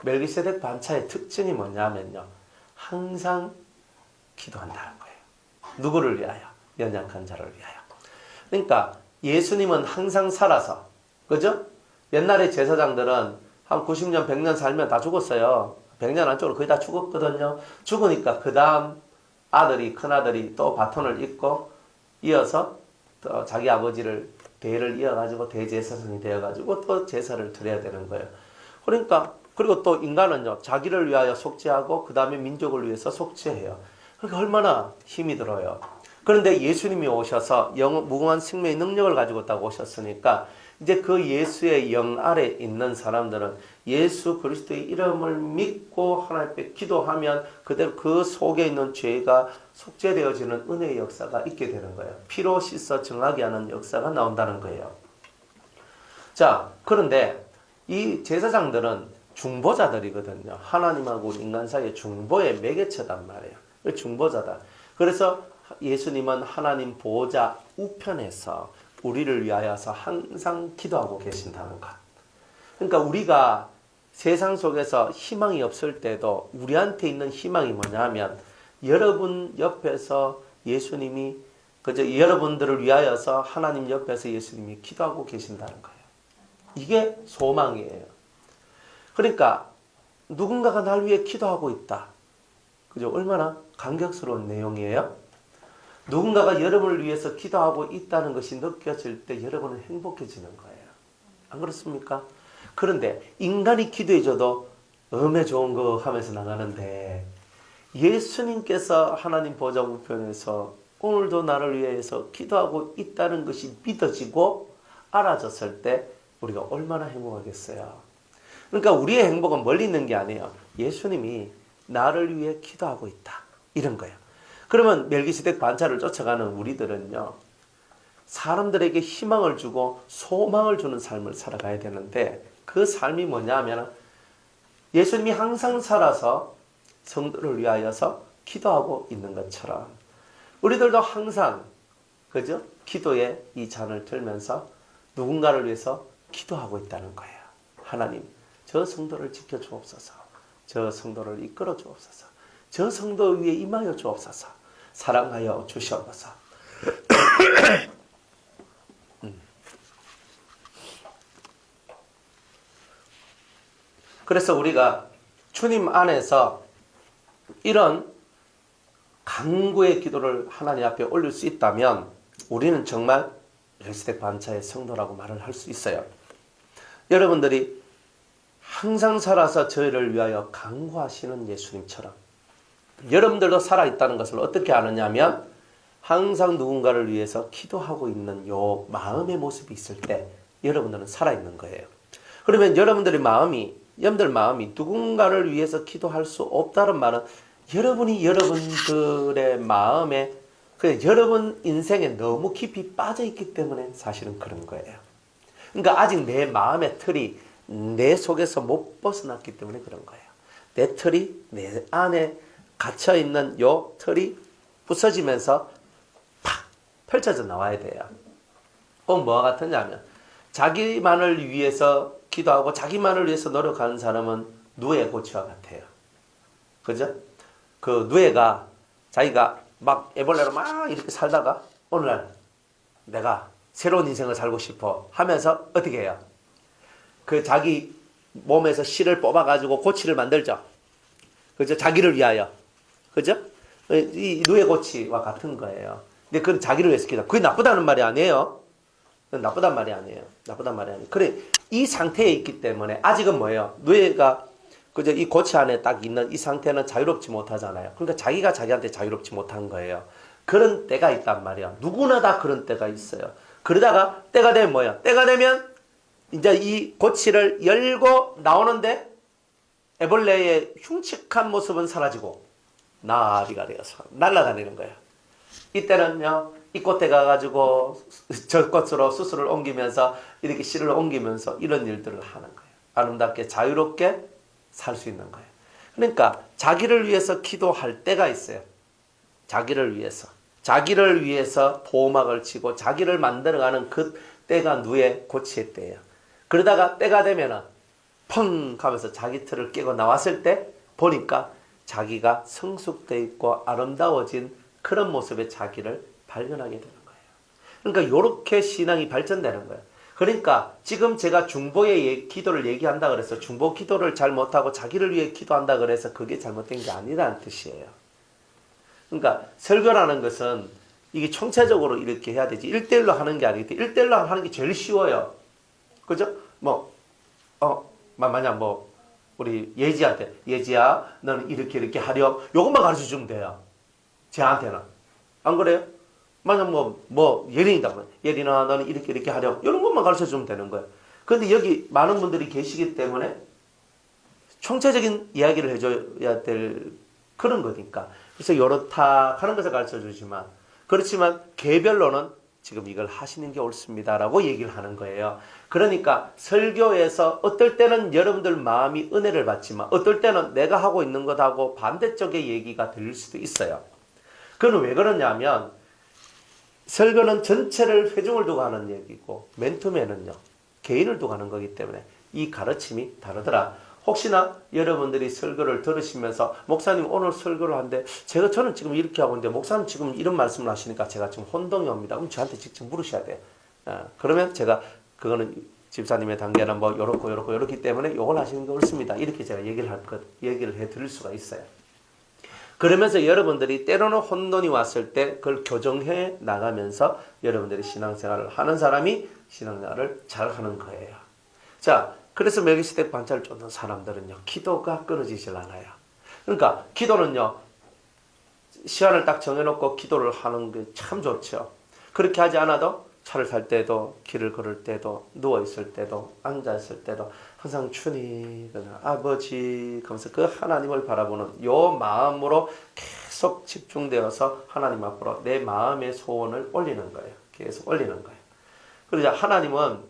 멜기세덱 반차의 특징이 뭐냐면요, 항상 기도한다는 거예요. 누구를 위하여? 연약한 자를 위하여. 그러니까 예수님은 항상 살아서, 그죠? 옛날에 제사장들은 한 90년, 100년 살면 다 죽었어요. 100년 안쪽으로 거의 다 죽었거든요. 죽으니까 그 다음 아들이, 큰아들이 또 바톤을 잇고 이어서 또 자기 아버지를 대를 이어가지고 대제사장이 되어가지고 또 제사를 드려야 되는 거예요. 그러니까, 그리고 또 인간은요, 자기를 위하여 속죄하고 그 다음에 민족을 위해서 속죄해요. 그러니까 얼마나 힘이 들어요. 그런데 예수님이 오셔서 무궁한 생명의 능력을 가지고 딱 오셨으니까 이제 그 예수의 영 아래 있는 사람들은 예수 그리스도의 이름을 믿고 하나님 앞에 기도하면 그대로 그 속에 있는 죄가 속죄되어지는 은혜의 역사가 있게 되는 거예요. 피로 씻어 정하게 하는 역사가 나온다는 거예요. 자, 그런데 이 제사장들은 중보자들이거든요. 하나님하고 인간 사이의 중보의 매개체단 말이에요. 중보자다. 그래서 예수님은 하나님 보호자 우편에서 우리를 위하여서 항상 기도하고 계신다는 것. 그러니까 우리가 세상 속에서 희망이 없을 때도 우리한테 있는 희망이 뭐냐면 여러분 옆에서 예수님이 그저 여러분들을 위하여서 하나님 옆에서 예수님이 기도하고 계신다는 거예요. 이게 소망이에요. 그러니까 누군가가 날 위해 기도하고 있다. 그죠? 얼마나 감격스러운 내용이에요. 누군가가 여러분을 위해서 기도하고 있다는 것이 느껴질 때 여러분은 행복해지는 거예요. 안 그렇습니까? 그런데 인간이 기도해줘도 음에 좋은 거 하면서 나가는데 예수님께서 하나님 보좌 우편에서 오늘도 나를 위해서 기도하고 있다는 것이 믿어지고 알아졌을 때 우리가 얼마나 행복하겠어요. 그러니까 우리의 행복은 멀리 있는 게 아니에요. 예수님이 나를 위해 기도하고 있다. 이런 거예요. 그러면 멜기세덱 반차를 쫓아가는 우리들은요, 사람들에게 희망을 주고 소망을 주는 삶을 살아가야 되는데 그 삶이 뭐냐 하면 예수님이 항상 살아서 성도를 위하여서 기도하고 있는 것처럼 우리들도 항상 그죠? 기도의 이 잔을 들면서 누군가를 위해서 기도하고 있다는 거예요. 하나님, 저 성도를 지켜주옵소서. 저 성도를 이끌어 주옵소서. 저 성도 위에 임하여 주옵소서. 사랑하여 주시옵소서. 그래서 우리가 주님 안에서 이런 간구의 기도를 하나님 앞에 올릴 수 있다면 우리는 정말 멜기세덱 반차의 성도라고 말을 할 수 있어요. 여러분들이 항상 살아서 저희를 위하여 간구하시는 예수님처럼 여러분들도 살아있다는 것을 어떻게 아느냐면 항상 누군가를 위해서 기도하고 있는 요 마음의 모습이 있을 때 여러분들은 살아있는 거예요. 그러면 여러분들 마음이 누군가를 위해서 기도할 수 없다는 말은 여러분이 여러분들의 마음에 여러분 인생에 너무 깊이 빠져있기 때문에 사실은 그런 거예요. 그러니까 아직 내 마음의 틀이 내 속에서 못 벗어났기 때문에 그런 거예요. 내 틀이 내 안에 갇혀있는 요 틀이 부서지면서 팍 펼쳐져 나와야 돼요. 꼭 뭐와 같으냐면 자기만을 위해서 기도하고 자기만을 위해서 노력하는 사람은 누에 고치와 같아요. 그죠? 그 누에가 자기가 막 애벌레로 막 이렇게 살다가 오늘날 내가 새로운 인생을 살고 싶어 하면서 어떻게 해요? 그 자기 몸에서 실을 뽑아가지고 고치를 만들죠. 그죠? 자기를 위하여. 그죠? 이 누에고치와 같은 거예요. 근데 그건 자기를 위해서 기도. 그게 나쁘다는 말이 아니에요. 나쁘단 말이 아니에요. 그래, 이 상태에 있기 때문에 아직은 뭐예요? 누에가 그죠? 이 고치 안에 딱 있는 이 상태는 자유롭지 못하잖아요. 그러니까 자기가 자기한테 자유롭지 못한 거예요. 그런 때가 있단 말이야. 누구나 다 그런 때가 있어요. 그러다가 때가 되면 뭐예요? 때가 되면 이제 이 고치를 열고 나오는데 애벌레의 흉측한 모습은 사라지고 나비가 되어서 날아다니는 거예요. 이때는요, 이 꽃에 가가지고 저 꽃으로 수술을 옮기면서 이렇게 씨를 옮기면서 이런 일들을 하는 거예요. 아름답게 자유롭게 살 수 있는 거예요. 그러니까 자기를 위해서 기도할 때가 있어요. 자기를 위해서 보호막을 치고 자기를 만들어가는 그 때가 누에 고치의 때예요. 그러다가 때가 되면은 펑 하면서 자기 틀을 깨고 나왔을 때 보니까 자기가 성숙되어 있고 아름다워진 그런 모습의 자기를 발견하게 되는 거예요. 그러니까 이렇게 신앙이 발전되는 거예요. 그러니까 지금 제가 중보의 기도를 얘기한다 그래서 중보 기도를 잘 못하고 자기를 위해 기도한다 그래서 그게 잘못된 게 아니라는 뜻이에요. 그러니까 설교라는 것은 이게 총체적으로 이렇게 해야 되지 1대1로 하는 게 아니기 때문에 1대1로 하는 게 제일 쉬워요. 그죠? 만약 우리 예지한테 예지야 너는 이렇게 하렴 요것만 가르쳐 주면 돼요. 쟤한테는. 안 그래요? 만약 예린이다. 예린아 너는 이렇게 하렴 이런 것만 가르쳐 주면 되는 거예요. 그런데 여기 많은 분들이 계시기 때문에 총체적인 이야기를 해줘야 될 그런 거니까. 그래서 요렇다 하는 것을 가르쳐 주지만 그렇지만 개별로는 지금 이걸 하시는 게 옳습니다라고 얘기를 하는 거예요. 그러니까 설교에서 어떨 때는 여러분들 마음이 은혜를 받지만 어떨 때는 내가 하고 있는 것하고 반대쪽의 얘기가 들릴 수도 있어요. 그건 왜 그러냐면 설교는 전체를 회중을 두고 하는 얘기고 맨투맨은요 개인을 두고 하는 거기 때문에 이 가르침이 다르더라. 혹시나 여러분들이 설교를 들으시면서 목사님 오늘 설교를 하는데 저는 지금 이렇게 하고 있는데 목사님 지금 이런 말씀을 하시니까 제가 지금 혼동이 옵니다. 그럼 저한테 직접 물으셔야 돼요. 그러면 제가 그거는 집사님의 단계는 요렇고 요렇기 때문에 요걸 하시는 게 옳습니다. 이렇게 제가 얘기를 해 드릴 수가 있어요. 그러면서 여러분들이 때로는 혼돈이 왔을 때 그걸 교정해 나가면서 여러분들이 신앙생활을 하는 사람이 신앙생활을 잘 하는 거예요. 자, 그래서 멜기세덱 반차를 쫓는 사람들은요 기도가 끊어지질 않아요. 그러니까 기도는요 시간을 딱 정해놓고 기도를 하는 게 참 좋죠. 그렇게 하지 않아도 차를 탈 때도 길을 걸을 때도 누워있을 때도 앉아있을 때도 항상 주님 아버지 하면서 그 하나님을 바라보는 요 마음으로 계속 집중되어서 하나님 앞으로 내 마음의 소원을 올리는 거예요. 계속 올리는 거예요. 그러자 하나님은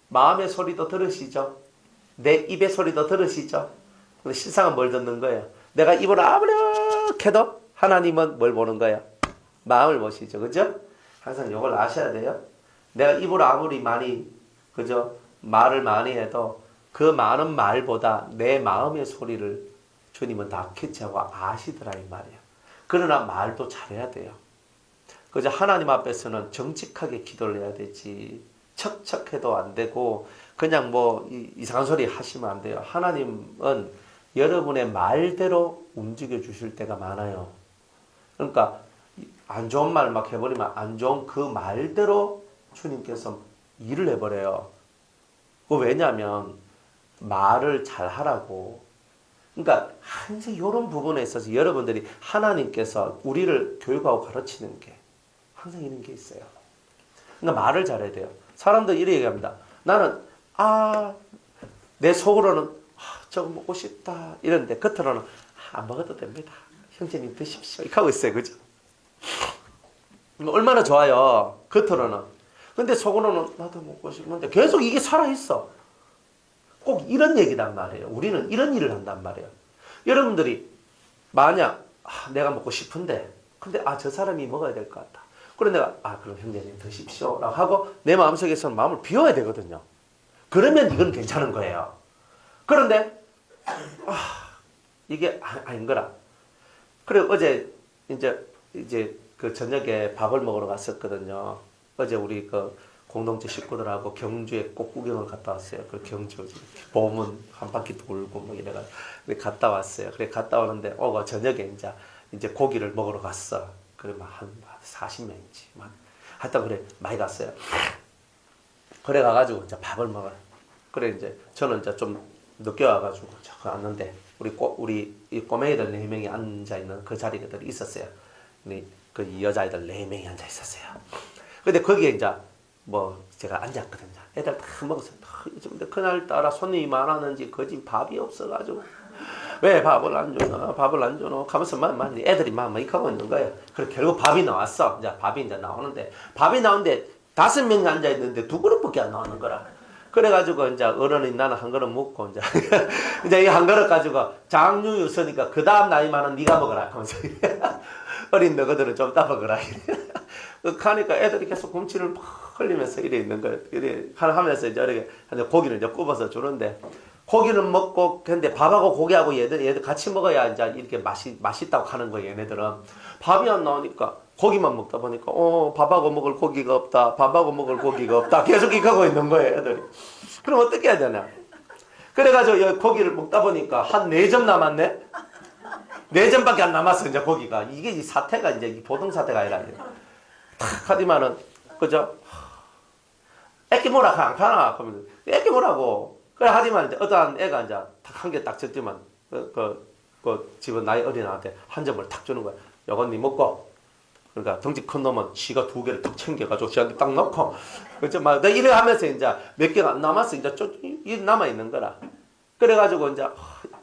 마음의 소리도 들으시죠. 내 입의 소리도 들으시죠. 근데 실상은 뭘 듣는 거예요? 내가 입을 아무렇게 해도 하나님은 뭘 보는 거예요? 마음을 보시죠. 그죠? 항상 이걸 아셔야 돼요. 내가 입을 아무리 많이 말을 많이 해도 그 많은 말보다 내 마음의 소리를 주님은 다 캐치하고 아시더라 이 말이에요. 그러나 말도 잘해야 돼요. 그죠? 하나님 앞에서는 정직하게 기도를 해야 되지 척척해도 안 되고 그냥 이상한 소리 하시면 안 돼요. 하나님은 여러분의 말대로 움직여 주실 때가 많아요. 그러니까 안 좋은 말 막 해버리면 안 좋은 그 말대로 주님께서 일을 해버려요. 왜냐하면 말을 잘 하라고. 그러니까 항상 이런 부분에 있어서 여러분들이 하나님께서 우리를 교육하고 가르치는 게 항상 이런 게 있어요. 그러니까 말을 잘해야 돼요. 사람들 이렇게 얘기합니다. 나는 내 속으로는 저거 먹고 싶다 이런데 겉으로는 안 먹어도 됩니다. 형제님 드십시오 이렇게 하고 있어요. 그죠? 얼마나 좋아요. 겉으로는. 근데 속으로는 나도 먹고 싶은데 계속 이게 살아있어. 꼭 이런 얘기단 말이에요. 우리는 이런 일을 한단 말이에요. 여러분들이 만약 내가 먹고 싶은데 근데 저 사람이 먹어야 될 것 같다. 그래 내가 그럼 형제님 드십시오 라고 하고 내 마음속에서는 마음을 비워야 되거든요. 그러면 이건 괜찮은 거예요. 그런데 이게 아닌 거라. 그래 어제 이제 그 저녁에 밥을 먹으러 갔었거든요. 어제 우리 그 공동체 식구들하고 경주에 꽃구경을 갔다 왔어요. 그 경주 보문 한 바퀴 돌고 이래가지고 갔다 왔어요. 그래 갔다 오는데 저녁에 이제 고기를 먹으러 갔어. 그래 한 40명이지. 하여튼 그래 많이 갔어요. 그래 가가지고 이제 밥을 먹어요. 그래 이제 저는 이제 좀 늦게 와가지고 왔는데 우리 이 꼬맹이들 4명이 앉아 있는 그 자리들이 있었어요. 그 여자애들 4명이 앉아 있었어요. 근데 거기에 이제 제가 앉았거든요. 애들 다 먹었어요. 근데 그날따라 손님이 많았는지 거진 밥이 없어가지고 왜 밥을 안 주노? 밥을 안 주노? 하면서 애들이 막 이렇게 있는 거예요. 그래 결국 밥이 나왔어. 밥이 나오는데 밥이 나오는데 5명이 앉아 있는데 2그릇밖에 안 나오는 거라. 그래가지고 이제 어른이 나는 한 그릇 먹고 이제 이 한 그릇 가지고 장류 있으니까 그 다음 나이 많은 네가 먹어라 하면서 어린 너희들은 좀 따먹어라. 가니까 애들이 계속 곰치를 막 흘리면서 이래 있는 거예요. 이래 하면서 이제 이렇게 고기를 이제 굽어서 주는데 고기를 먹고 근데 밥하고 고기하고 얘들 같이 먹어야 이제 이렇게 맛있다고 하는 거예요. 얘네들은 밥이 안 나오니까 고기만 먹다 보니까 밥하고 먹을 고기가 없다. 밥하고 먹을 고기가 없다. 계속 이렇게 하고 있는 거예요, 애들이. 그럼 어떻게 해야 되나? 그래가지고 여기 고기를 먹다 보니까 한 4점 남았네. 4점밖에 안 남았어 이제 고기가. 이게 이 사태가 이제 보통 사태가 아니라 탁 하지만은 그죠? 애기 뭐라 안 파나? 그러면 애기 뭐라고? 그래 하지만 이제 어떠한 애가 이제 한 개 딱 줬지만 그 집은 나이 어린 아한테 한 점을 탁 주는 거야. 요건 니 먹고. 그러니까 덩치 큰 놈은 지가 2개를 딱 챙겨가지고 지한테 딱 넣고 그죠? 막 이래 하면서 이제 몇 개가 안 남았어. 이제 좀 남아 있는 거라. 그래가지고 이제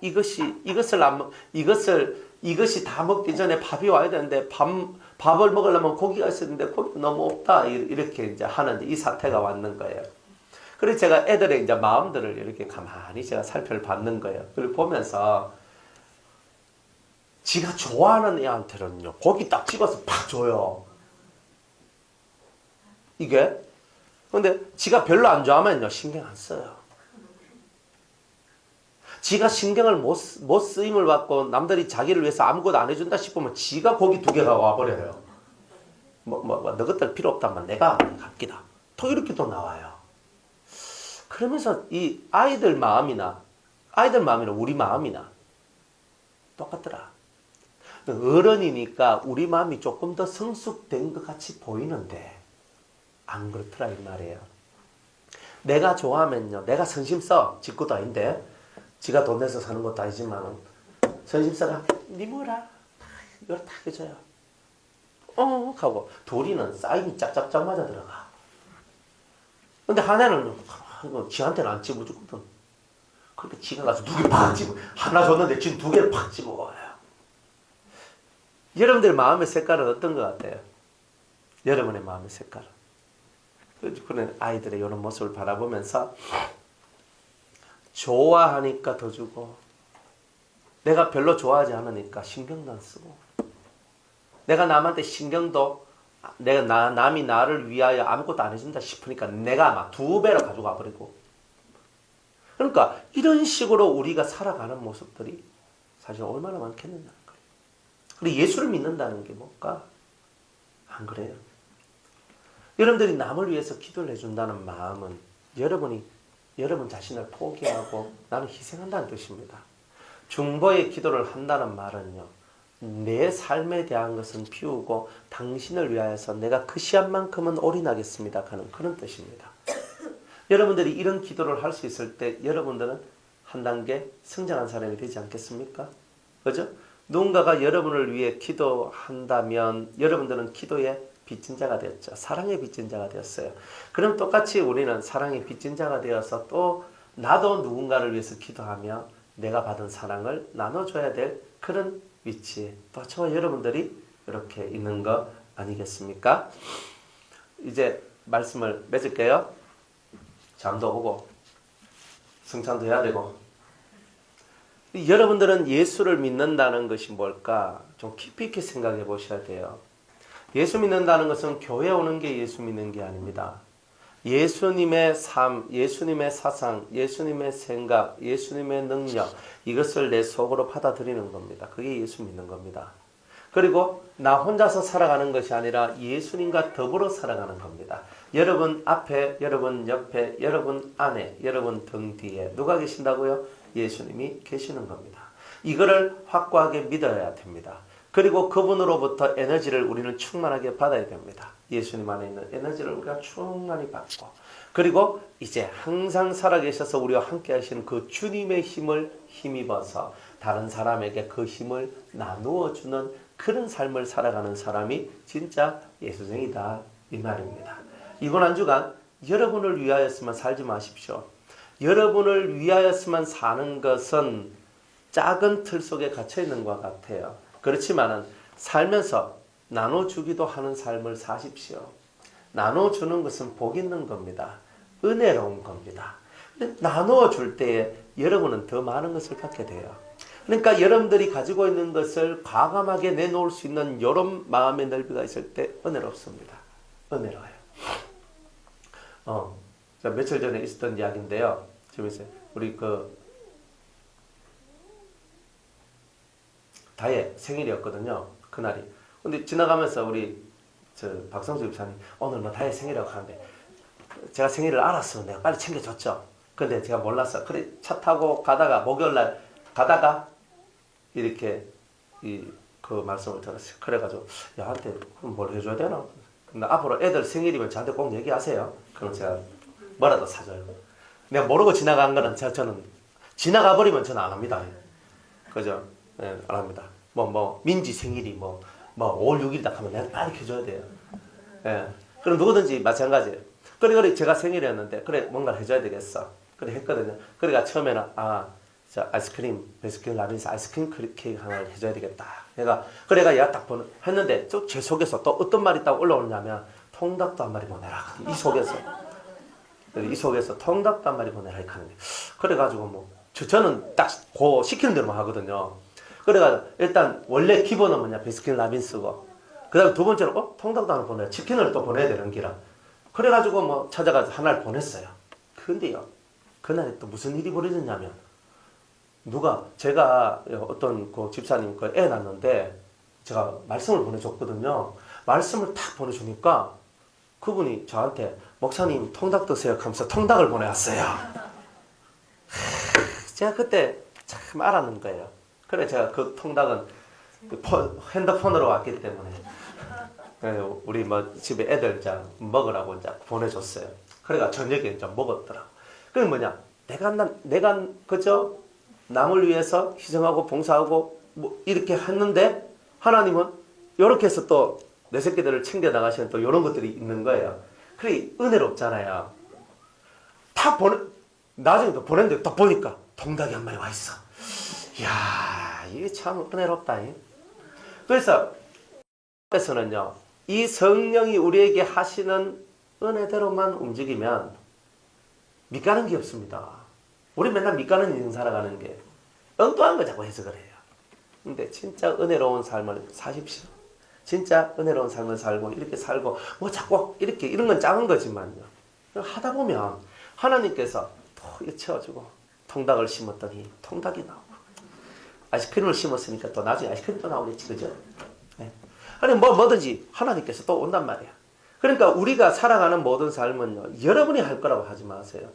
이것이 다 먹기 전에 밥이 와야 되는데 밥을 먹으려면 고기가 있어야 되는데 고기가 너무 없다. 이렇게 이제 하는 이 사태가 왔는 거예요. 그래서 제가 애들의 이제 마음들을 이렇게 가만히 제가 살펴봤는 거예요. 그리고 보면서 지가 좋아하는 애한테는요, 고기 딱 집어서 팍 줘요. 이게. 근데 지가 별로 안 좋아하면요, 신경 안 써요. 지가 신경을 못 쓰임을 받고 남들이 자기를 위해서 아무것도 안 해준다 싶으면 지가 고기 2개가 와버려요. 너 것들 필요 없다면 내가 갚기다. 또 이렇게 또 나와요. 그러면서 이 아이들 마음이나 우리 마음이나 똑같더라. 어른이니까 우리 마음이 조금 더 성숙된 것 같이 보이는데 안 그렇더라 이 말이에요. 내가 좋아하면요, 내가 선심 써. 직구도 아닌데 지가 돈 내서 사는 것도 아니지만 선심 써가 니 뭐라 이걸 다 해줘요. 하고 둘이는 싸임이 짝짝짝 맞아 들어가. 근데 하나는 지한테는 안 집어주거든. 그러니까 지가 가서 2개 팍 집어. 하나 줬는데 지금 2개를 팍 집어와요. 여러분들 마음의 색깔은 어떤 것 같아요? 여러분의 마음의 색깔은. 그런 아이들의 이런 모습을 바라보면서 좋아하니까 더 주고, 내가 별로 좋아하지 않으니까 신경도 안 쓰고, 내가 남한테 신경도 남이 나를 위하여 아무것도 안 해준다 싶으니까 내가 막 2배로 가져가 버리고. 그러니까 이런 식으로 우리가 살아가는 모습들이 사실 얼마나 많겠느냐는 거예요. 그리고 예수를 믿는다는 게 뭘까? 안 그래요? 여러분들이 남을 위해서 기도를 해준다는 마음은 여러분 자신을 포기하고 나는 희생한다는 뜻입니다. 중보의 기도를 한다는 말은요, 내 삶에 대한 것은 피우고 당신을 위하여서 내가 그 시간만큼은 올인하겠습니다 하는 그런 뜻입니다. 여러분들이 이런 기도를 할 수 있을 때 여러분들은 한 단계 성장한 사람이 되지 않겠습니까? 그죠? 누군가가 여러분을 위해 기도한다면 여러분들은 기도의 빚진 자가 되었죠. 사랑의 빚진 자가 되었어요. 그럼 똑같이 우리는 사랑의 빚진 자가 되어서 또 나도 누군가를 위해서 기도하며 내가 받은 사랑을 나눠줘야 될 그런 위치에 또 저와 여러분들이 이렇게 있는 거 아니겠습니까? 이제 말씀을 맺을게요. 잠도 오고 성찬도 해야 되고. 여러분들은 예수를 믿는다는 것이 뭘까? 좀 깊이 있게 생각해 보셔야 돼요. 예수 믿는다는 것은 교회 오는 게 예수 믿는 게 아닙니다. 예수님의 삶, 예수님의 사상, 예수님의 생각, 예수님의 능력, 이것을 내 속으로 받아들이는 겁니다. 그게 예수 믿는 겁니다. 그리고 나 혼자서 살아가는 것이 아니라 예수님과 더불어 살아가는 겁니다. 여러분 앞에, 여러분 옆에, 여러분 안에, 여러분 등 뒤에 누가 계신다고요? 예수님이 계시는 겁니다. 이거를 확고하게 믿어야 됩니다. 그리고 그분으로부터 에너지를 우리는 충만하게 받아야 됩니다. 예수님 안에 있는 에너지를 우리가 충만히 받고, 그리고 이제 항상 살아계셔서 우리와 함께 하시는 그 주님의 힘을 힘입어서 다른 사람에게 그 힘을 나누어 주는 그런 삶을 살아가는 사람이 진짜 예수쟁이다 이 말입니다. 이번 한 주간 여러분을 위하여서만 살지 마십시오. 여러분을 위하여서만 사는 것은 작은 틀 속에 갇혀 있는 것 같아요. 그렇지만은 살면서 나눠주기도 하는 삶을 사십시오. 나눠주는 것은 복 있는 겁니다. 은혜로운 겁니다. 나누어 줄 때에 여러분은 더 많은 것을 갖게 돼요. 그러니까 여러분들이 가지고 있는 것을 과감하게 내놓을 수 있는 이런 마음의 넓이가 있을 때 은혜롭습니다. 은혜로워요. 며칠 전에 있었던 이야기인데요. 지금 우리 다혜 생일이었거든요. 그날이. 근데 지나가면서 우리 저 박성수 집사님 오늘 뭐 다혜 생일이라고 하는데 제가 생일을 알았으면 내가 빨리 챙겨줬죠. 근데 제가 몰랐어. 그래 차 타고 가다가 목요일날 가다가 이렇게 그 말씀을 들었어요. 그래가지고 야한테 뭘 해줘야 되나? 근데 앞으로 애들 생일이면 저한테 꼭 얘기하세요. 그럼 제가 뭐라도 사줘요. 내가 모르고 지나간 거는 저는 지나가 버리면 저는 안 합니다. 그죠? 네, 안 합니다. 민지 생일이 5월 6일이다 하면 내가 빨리 해줘야 돼요. 예. 그럼 누구든지 마찬가지예요. 그래 제가 생일이었는데 그래 뭔가를 해줘야 되겠어. 그래 했거든요. 그래가 처음에는 자 아이스크림 베스킨 라빈스 아이스크림 케이크 하나 해줘야 되겠다. 그래가 얘가 딱 했는데 또 제 속에서 또 어떤 말이 딱 올라오냐면 통닭도 한 마리 보내라. 이 속에서 통닭도 한 마리 보내라 하는데 그래가지고 저는 딱 시키는 대로만 하거든요. 그래가 일단 원래 기본은 뭐냐 베스킨 라빈스고 그다음에 두 번째로 통닭도 하나 보내라. 치킨을 또 보내야 되는 기라. 그래가지고 찾아가서 하나를 보냈어요. 근데요 그날에 또 무슨 일이 벌어졌냐면 제가 어떤 그 집사님 애 낳는데 제가 말씀을 보내줬거든요. 말씀을 딱 보내주니까 그분이 저한테 목사님 통닭 드세요 하면서 통닭을 보내왔어요. 제가 그때 참 알았는 거예요. 그래 제가 그 통닭은 핸드폰으로 왔기 때문에 우리 집에 애들 먹으라고 보내줬어요. 그래가 저녁에 먹었더라고. 그게 뭐냐? 내가 그저 남을 위해서 희생하고 봉사하고 이렇게 했는데 하나님은 이렇게 해서 또 내 새끼들을 챙겨 나가시는 또 이런 것들이 있는 거예요. 그래 은혜롭잖아요. 나중에 또 보냈는데 딱 보니까 통닭이 한 마리 와 있어. 이야 이게 참 은혜롭다. 그래서 에서는요 이 성령이 우리에게 하시는 은혜대로만 움직이면 밑가는 게 없습니다. 우리 맨날 밑가는 인생 살아가는 게 엉뚱한 거 자꾸 해석을 해요. 근데 진짜 은혜로운 삶을 사십시오. 진짜 은혜로운 삶을 살고 이렇게 살고 자꾸 이런 건 작은 거지만요. 하다 보면 하나님께서 또 채워주고 통닭을 심었더니 통닭이 나오고 아이스크림을 심었으니까 또 나중에 아이스크림도 나오겠지. 그죠? 네. 아니 뭐든지 하나님께서 또 온단 말이야. 그러니까 우리가 살아가는 모든 삶은요 여러분이 할 거라고 하지 마세요.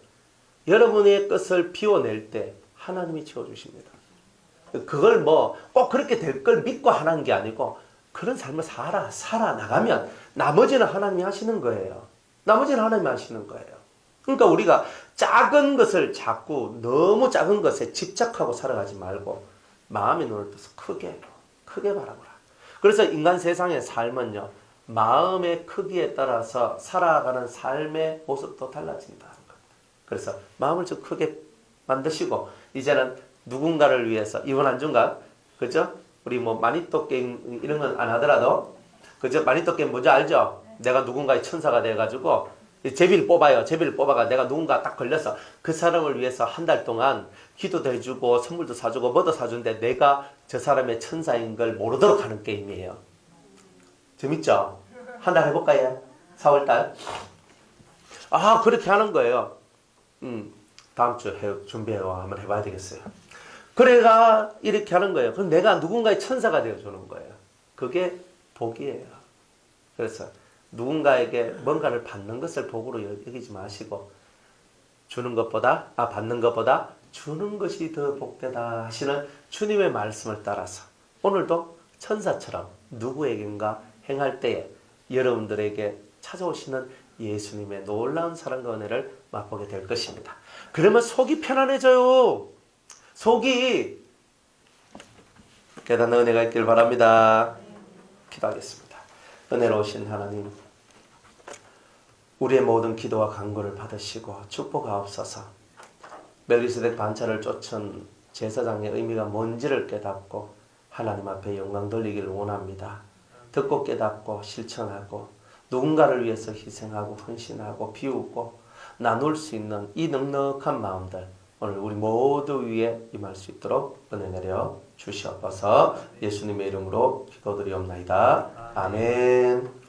여러분의 것을 비워낼 때 하나님이 채워주십니다. 그걸 꼭 그렇게 될 걸 믿고 하는 게 아니고 그런 삶을 살아나가면 나머지는 하나님이 하시는 거예요. 나머지는 하나님이 하시는 거예요. 그러니까 우리가 작은 것을 자꾸 너무 작은 것에 집착하고 살아가지 말고 마음의 눈을 떠서 크게 바라보라. 그래서 인간 세상의 삶은요 마음의 크기에 따라서 살아가는 삶의 모습도 달라진다는 겁니다. 그래서 마음을 좀 크게 만드시고 이제는 누군가를 위해서 이번 한 주간 그죠? 우리 마니또 게임 이런 건 안 하더라도 그죠? 마니또 게임 뭔지 알죠? 내가 누군가의 천사가 돼가지고 제비를 뽑아요. 제비를 뽑아가 내가 누군가 딱 걸려서 그 사람을 위해서 한 달 동안 기도도 해주고 선물도 사주고 뭐도 사주는데 내가 저 사람의 천사인 걸 모르도록 하는 게임이에요. 재밌죠? 한 달 해볼까요? 4월달. 그렇게 하는 거예요. 다음 주 준비해와 한번 해봐야 되겠어요. 그래가 이렇게 하는 거예요. 그럼 내가 누군가의 천사가 되어주는 거예요. 그게 복이에요. 그래서 누군가에게 뭔가를 받는 것을 복으로 여기지 마시고 받는 것보다 주는 것이 더 복되다 하시는 주님의 말씀을 따라서 오늘도 천사처럼 누구에겐가 행할 때에 여러분들에게 찾아오시는 예수님의 놀라운 사랑과 은혜를 맛보게 될 것입니다. 그러면 속이 편안해져요. 속이 깨닫는 은혜가 있길 바랍니다. 기도하겠습니다. 은혜로우신 하나님, 우리의 모든 기도와 간구를 받으시고 축복하옵소서. 멜기세덱 반차를 쫓은 제사장의 의미가 뭔지를 깨닫고 하나님 앞에 영광 돌리기를 원합니다. 듣고 깨닫고 실천하고 누군가를 위해서 희생하고 헌신하고 비우고 나눌 수 있는 이 넉넉한 마음들 오늘 우리 모두 위에 임할 수 있도록 은혜 내려 주시옵소서. 예수님의 이름으로 기도드리옵나이다. 아멘.